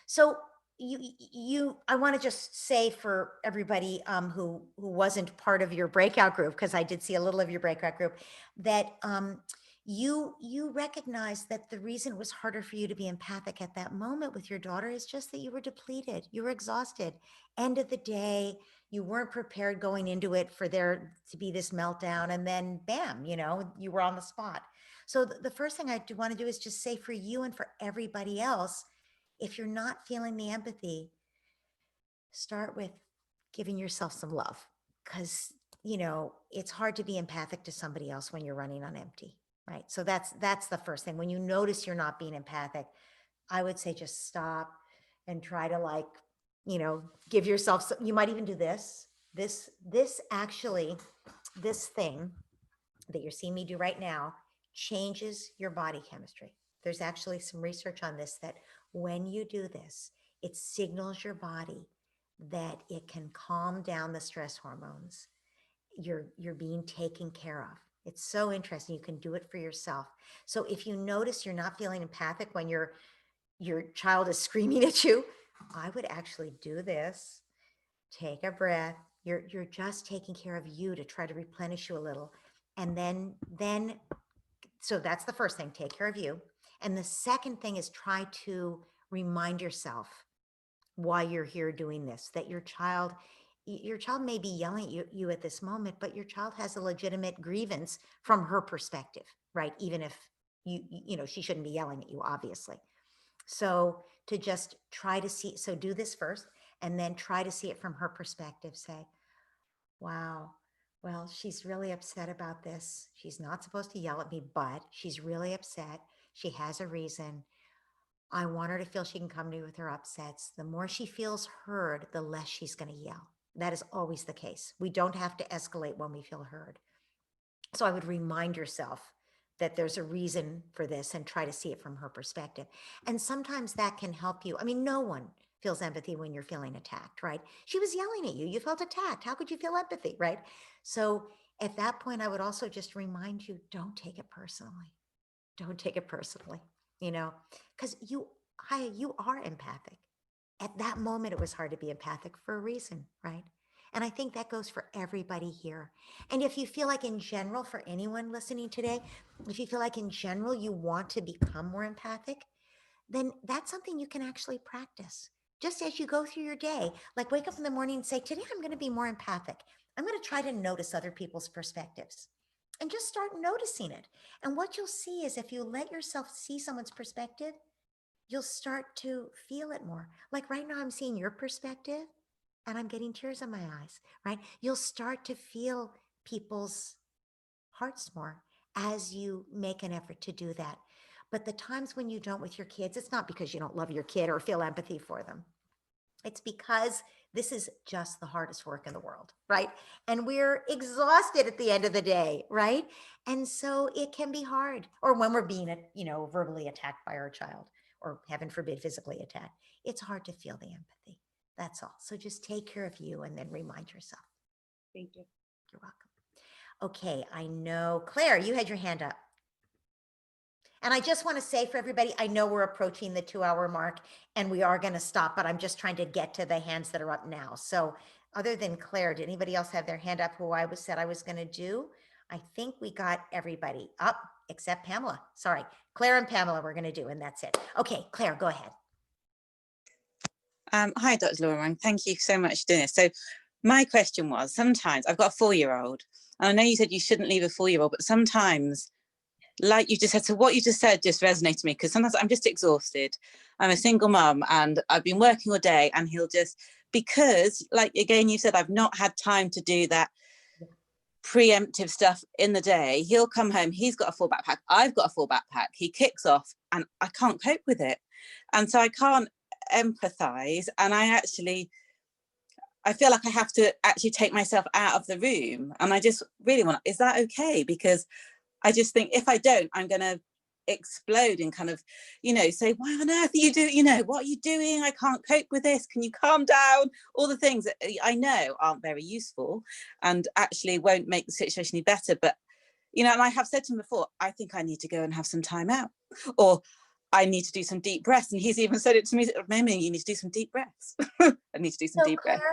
So I want to just say for everybody who wasn't part of your breakout group, because I did see a little of your breakout group, that you recognize that the reason it was harder for you to be empathic at that moment with your daughter is just that you were depleted, you were exhausted. End of the day, you weren't prepared going into it for there to be this meltdown, and then bam, you were on the spot. So the first thing I do want to do is just say, for you and for everybody else, if you're not feeling the empathy, start with giving yourself some love, because it's hard to be empathic to somebody else when you're running on empty, right? So that's the first thing. When you notice you're not being empathic, I would say just stop and try to give yourself some, you might even do this thing that you're seeing me do right now changes your body chemistry. There's actually some research on this, that when you do this, it signals your body that it can calm down the stress hormones. You're being taken care of. It's so interesting. You can do it for yourself. So if you notice you're not feeling empathic when your child is screaming at you, I would actually do this. Take a breath. You're just taking care of you to try to replenish you a little. And then so that's the first thing, take care of you. And the second thing is try to remind yourself why you're here doing this, that your child may be yelling at you at this moment, but your child has a legitimate grievance from her perspective, right? Even if she shouldn't be yelling at you, obviously. So to just try to see, so do this first, and then try to see it from her perspective. Say, wow, well, she's really upset about this. She's not supposed to yell at me, but she's really upset. She has a reason. I want her to feel she can come to me with her upsets. The more she feels heard, the less she's going to yell. That is always the case. We don't have to escalate when we feel heard. So I would remind yourself that there's a reason for this and try to see it from her perspective. And sometimes that can help you. I mean, no one feels empathy when you're feeling attacked, right? She was yelling at you. You felt attacked. How could you feel empathy, right? So at that point, I would also just remind you, don't take it personally. Don't take it personally, because you are empathic. At that moment, it was hard to be empathic for a reason, right? And I think that goes for everybody here. And if you feel like in general, for anyone listening today, if you feel like in general you want to become more empathic, then that's something you can actually practice. Just as you go through your day, like wake up in the morning and say, today I'm going to be more empathic. I'm going to try to notice other people's perspectives. And just start noticing it. And what you'll see is if you let yourself see someone's perspective, you'll start to feel it more. Like right now, I'm seeing your perspective and I'm getting tears in my eyes, right? You'll start to feel people's hearts more as you make an effort to do that. But the times when you don't with your kids, it's not because you don't love your kid or feel empathy for them. It's because this is just the hardest work in the world, right? And we're exhausted at the end of the day, right? And so it can be hard. Or when we're being, verbally attacked by our child, or heaven forbid, physically attacked. It's hard to feel the empathy. That's all. So just take care of you and then remind yourself. Thank you. You're welcome. Okay, I know, Claire, you had your hand up. And I just want to say for everybody, I know we're approaching the 2-hour mark and we are going to stop, but I'm just trying to get to the hands that are up now. So other than Claire, did anybody else have their hand up who I said I was going to do? I think we got everybody up except Pamela. Sorry, Claire and Pamela we're going to do, and that's it. Okay, Claire, go ahead. Hi, Dr. Laura. Thank you so much for doing this. So my question was, sometimes I've got a 4-year-old, and I know you said you shouldn't leave a 4-year-old, but sometimes, like you just said, so what you just said just resonated to me, because sometimes I'm just exhausted. I'm a single mum and I've been working all day, and he'll just, because like, again, you said, I've not had time to do that preemptive stuff in the day. He'll come home, he's got a full backpack, I've got a full backpack, he kicks off and I can't cope with it. And so I can't empathize, and I feel like I have to actually take myself out of the room, and I just really want, is that okay? Because I just think if I don't, I'm going to explode and kind of, say, why on earth are you doing, what are you doing? I can't cope with this. Can you calm down? All the things that I know aren't very useful and actually won't make the situation any better. But, and I have said to him before, I think I need to go and have some time out, or I need to do some deep breaths. And he's even said it to me, Mimi, you need to do some deep breaths. I need to do some deep breaths.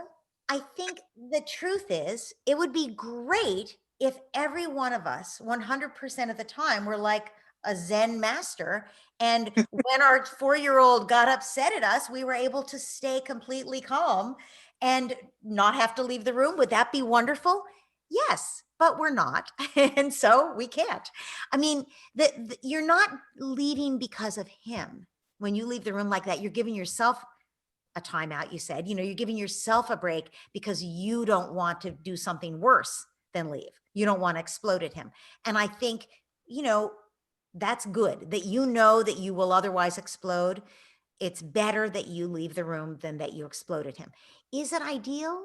I think the truth is, it would be great if every one of us 100% of the time were like a Zen master. And when our 4-year-old got upset at us, we were able to stay completely calm and not have to leave the room. Would that be wonderful? Yes, but we're not. And so we can't. I mean, you're not leaving because of him. When you leave the room like that, you're giving yourself a timeout, you said, you're giving yourself a break because you don't want to do something worse than leave. You don't want to explode at him. And I think, that's good that that you will otherwise explode. It's better that you leave the room than that you explode at him. Is it ideal?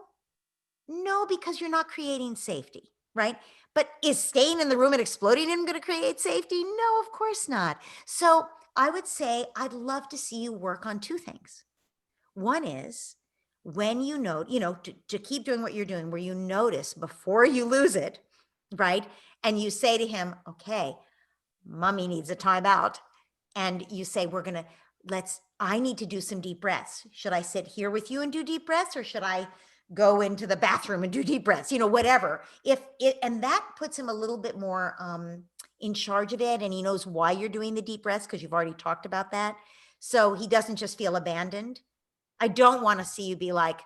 No, because you're not creating safety. right? But is staying in the room and exploding in going to create safety? No, of course not. So I would say I'd love to see you work on two things. One is when you know, to keep doing what you're doing, where you notice before you lose it, right? And you say to him, okay, mommy needs a timeout. And you say, I need to do some deep breaths. Should I sit here with you and do deep breaths, or should I go into the bathroom and do deep breaths? Whatever. And that puts him a little bit more in charge of it, and he knows why you're doing the deep breaths because you've already talked about that. So he doesn't just feel abandoned. I don't want to see you be like,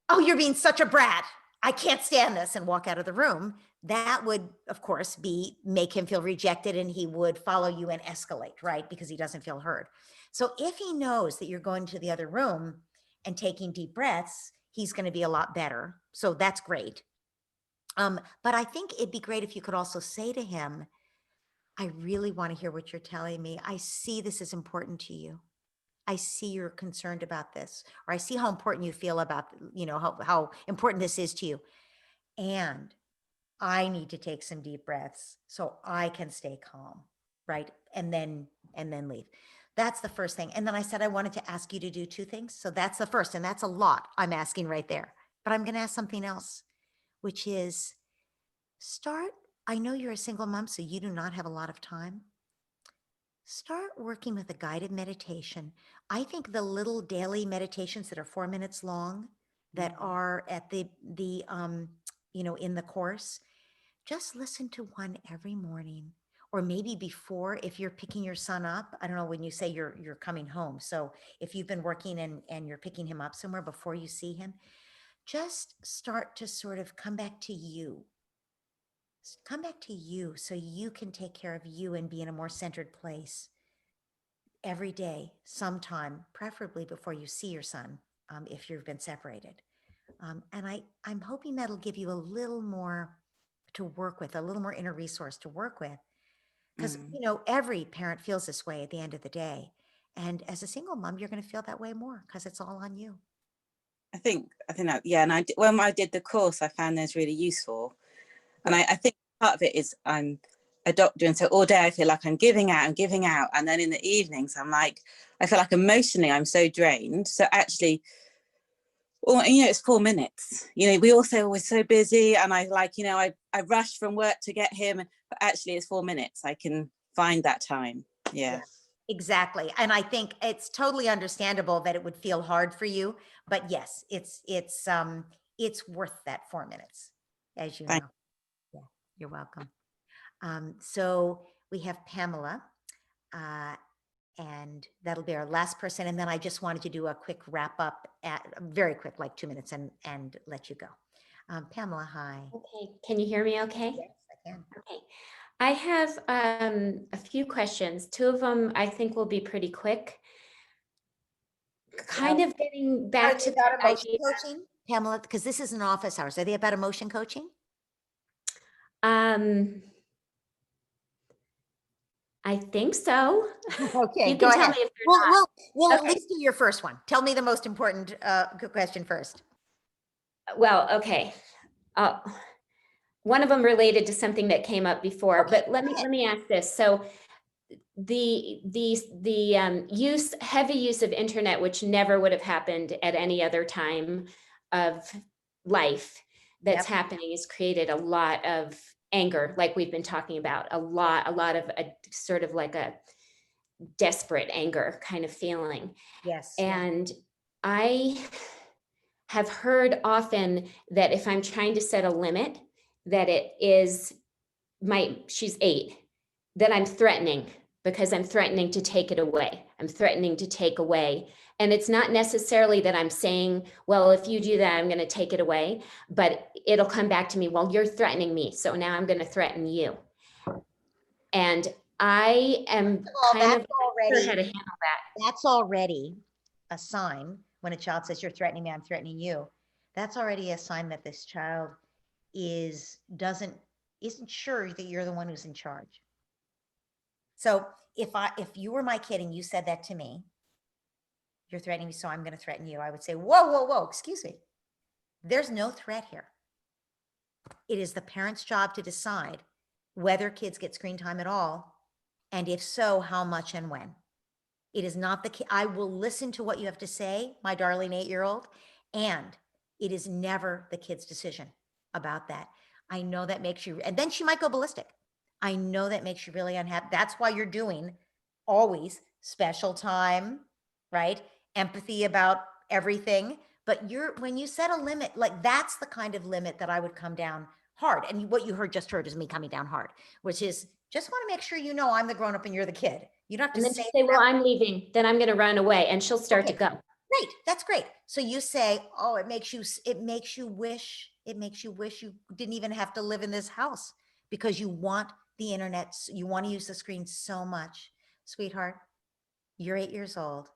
oh, you're being such a brat, I can't stand this, and walk out of the room. That would, of course, make him feel rejected, and he would follow you and escalate, right? Because he doesn't feel heard. So if he knows that you're going to the other room and taking deep breaths, he's going to be a lot better. So that's great. But I think it'd be great if you could also say to him, I really want to hear what you're telling me. I see this is important to you. I see you're concerned about this, or I see how important you feel about, how important this is to you. And I need to take some deep breaths so I can stay calm, right? And then leave. That's the first thing. And then I said, I wanted to ask you to do two things. So that's the first, and that's a lot I'm asking right there. But I'm going to ask something else, which is I know you're a single mom, so you do not have a lot of time. Start working with a guided meditation. I think the little daily meditations that are 4 minutes long, that are at the in the course, just listen to one every morning, or maybe before, if you're picking your son up. I don't know when you say you're coming home. So if you've been working and you're picking him up somewhere before you see him, just start to sort of come back to you. Come back to you so you can take care of you and be in a more centered place every day, sometime, preferably before you see your son, if you've been separated. And I'm hoping that'll give you a little more to work with, a little more inner resource to work with. Because, every parent feels this way at the end of the day. And as a single mom, you're going to feel that way more because it's all on you. I think that, yeah. And when I did the course, I found those really useful. And I think part of it is I'm a doctor, and so all day I feel like I'm giving out. And then in the evenings, I feel like emotionally I'm so drained. So actually, it's 4 minutes. We all say, oh, we're so busy. And I rushed from work to get him, but actually it's 4 minutes. I can find that time. Yeah. Exactly. And I think it's totally understandable that it would feel hard for you, but yes, it's worth that 4 minutes, as you know. Yeah, you're welcome. So we have Pamela, and that'll be our last person. And then I just wanted to do a quick wrap up, very quick, like 2 minutes, and let you go. Pamela, hi. Okay, can you hear me okay? Yes, I can. Okay. I have a few questions. Two of them I think will be pretty quick. Kind of getting back to about the emotion idea. coaching, Pamela, because this isn't office hours. Are they about emotion coaching? I think so. Okay, You go can tell ahead. me if they're not. We'll Okay. at least do your first one. Tell me the most important question first. Well, okay. One of them related to something that came up before, but let me ask this. So the heavy use of internet, which never would have happened at any other time of life that's happening, has created a lot of anger, like we've been talking about, a lot of a sort of like a desperate anger kind of feeling. Yes. And I have heard often that if I'm trying to set a limit, that she's 8, that I'm threatening, because I'm threatening to take it away. I'm threatening to take away. And it's not necessarily that I'm saying, well, if you do that, I'm going to take it away, but it'll come back to me, well, you're threatening me, so now I'm going to threaten you. And I am kind of already, how to handle that. That's already a sign when a child says, you're threatening me, I'm threatening you. That's already a sign that this child isn't sure that you're the one who's in charge. So if you were my kid and you said that to me, you're threatening me, so I'm going to threaten you, I would say, whoa, excuse me. There's no threat here. It is the parent's job to decide whether kids get screen time at all, and if so, how much and when. It is not the kid. I will listen to what you have to say, my darling 8-year-old, and it is never the kid's decision about that. I know that makes you, and then she might go ballistic. I know that makes you really unhappy. That's why you're doing always special time, right? Empathy about everything. But when you set a limit, like that's the kind of limit that I would come down hard. And what you just heard is me coming down hard, which is just want to make sure you know I'm the grown up and you're the kid. You don't have to And then say, you say, well, I'm leaving, then I'm going to run away, and she'll start to go. Great, that's great. So you say, oh, it makes you wish you didn't even have to live in this house because you want the internet, you want to use the screen so much. Sweetheart, you're 8 years old.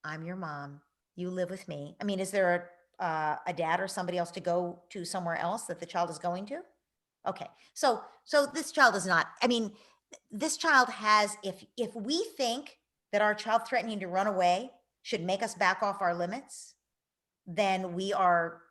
I'm your mom. You live with me. I mean, is there a dad or somebody else to go to somewhere else that the child is going to? Okay, so this child is not, I mean, this child has, if we think that our child threatening to run away should make us back off our limits, then we are,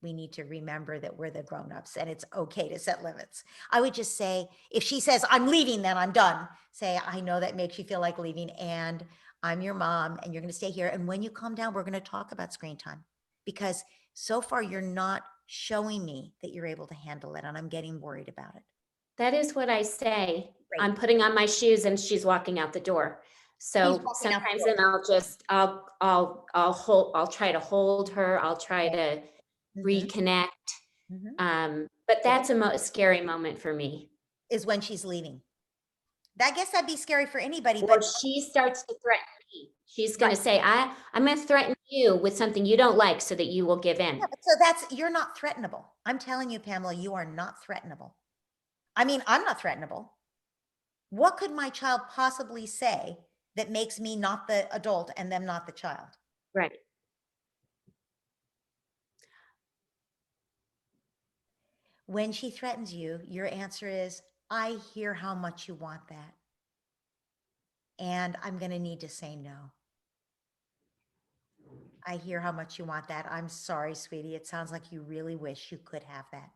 we need to remember that we're the grownups and it's okay to set limits. I would just say, if she says, I'm leaving, then I'm done. Say, I know that makes you feel like leaving, and I'm your mom and you're going to stay here. And when you calm down, we're going to talk about screen time, because so far you're not showing me that you're able to handle it, and I'm getting worried about it. That is what I say. Great. I'm putting on my shoes and she's walking out the door. So sometimes then I'll try to hold her. I'll try to reconnect. But that's a scary moment for me. Is when she's leaving. I guess that'd be scary for anybody, Or but she starts to threaten me. She's going to say, I'm going to threaten you with something you don't like so that you will give in. Yeah, but so you're not threatenable. I'm telling you, Pamela, you are not threatenable. I mean, I'm not threatenable. What could my child possibly say that makes me not the adult and them not the child? Right. When she threatens you, your answer is, I hear how much you want that. And I'm going to need to say no. I hear how much you want that. I'm sorry, sweetie. It sounds like you really wish you could have that.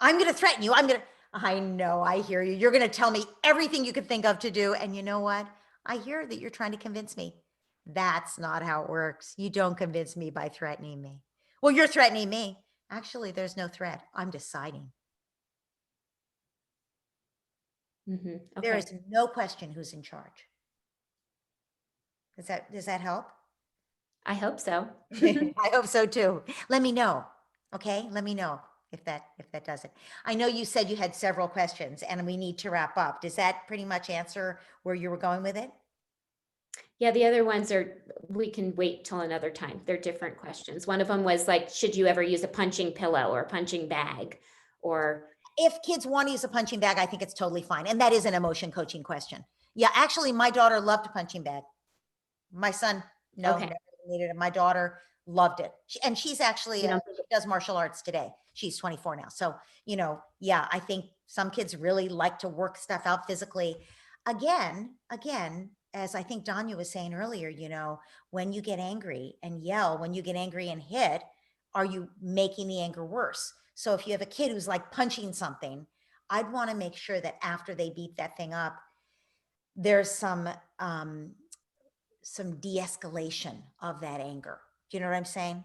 I'm going to threaten you. I know, I hear you. You're going to tell me everything you could think of to do. And you know what? I hear that you're trying to convince me. That's not how it works. You don't convince me by threatening me. Well, you're threatening me. Actually, there's no threat. I'm deciding. Okay. There is no question who's in charge. Does that help? I hope so. I hope so too. Let me know. Okay. Let me know if that does it. I know you said you had several questions and we need to wrap up. Does that pretty much answer where you were going with it? Yeah, the other ones we can wait till another time. They're different questions. One of them was like, should you ever use a punching pillow or a punching bag? Or if kids want to use a punching bag, I think it's totally fine. And that is an emotion coaching question. Yeah, actually, my daughter loved a punching bag. My son, no, never needed it. My daughter loved it. And she's actually, she does martial arts today. She's 24 now. So, yeah, I think some kids really like to work stuff out physically. Again, as I think Danya was saying earlier, when you get angry and yell, when you get angry and hit, are you making the anger worse? So if you have a kid who's like punching something, I'd want to make sure that after they beat that thing up, there's some de-escalation of that anger. Do you know what I'm saying?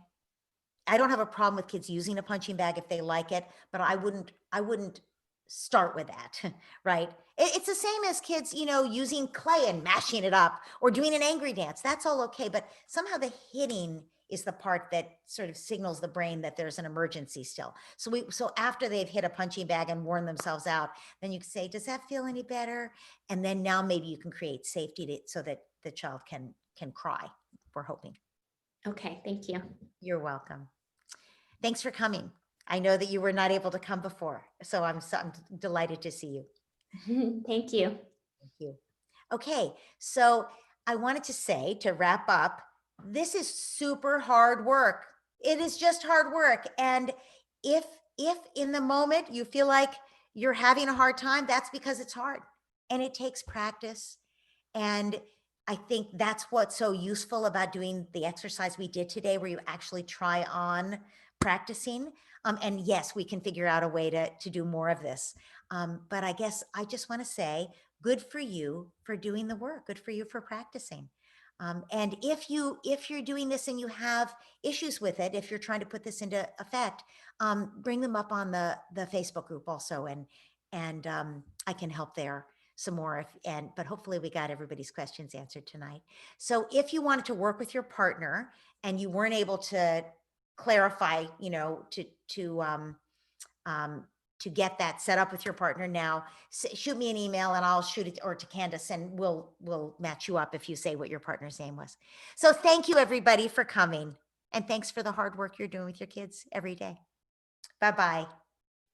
I don't have a problem with kids using a punching bag if they like it, but I wouldn't start with that, right? It's the same as kids, using clay and mashing it up or doing an angry dance. That's all okay, but somehow the hitting is the part that sort of signals the brain that there's an emergency still. So after they've hit a punching bag and worn themselves out, then you can say, does that feel any better? And then now maybe you can create safety so that the child can cry, we're hoping. Okay, thank you. You're welcome. Thanks for coming. I know that you were not able to come before, so I'm delighted to see you. Thank you. Thank you. Okay, so I wanted to say, to wrap up, this is super hard work. It is just hard work. And if in the moment you feel like you're having a hard time, that's because it's hard and it takes practice. And I think that's what's so useful about doing the exercise we did today, where you actually try on practicing. And yes, we can figure out a way to do more of this. But I guess I just want to say, good for you for doing the work. Good for you for practicing. And if you're doing this and you have issues with it, if you're trying to put this into effect, bring them up on the Facebook group also, and I can help there some more. But hopefully we got everybody's questions answered tonight. So if you wanted to work with your partner and you weren't able to clarify, to get that set up with your partner now, shoot me an email and I'll shoot it or to Candace, and we'll match you up if you say what your partner's name was. So thank you everybody for coming, and thanks for the hard work you're doing with your kids every day. Bye-bye.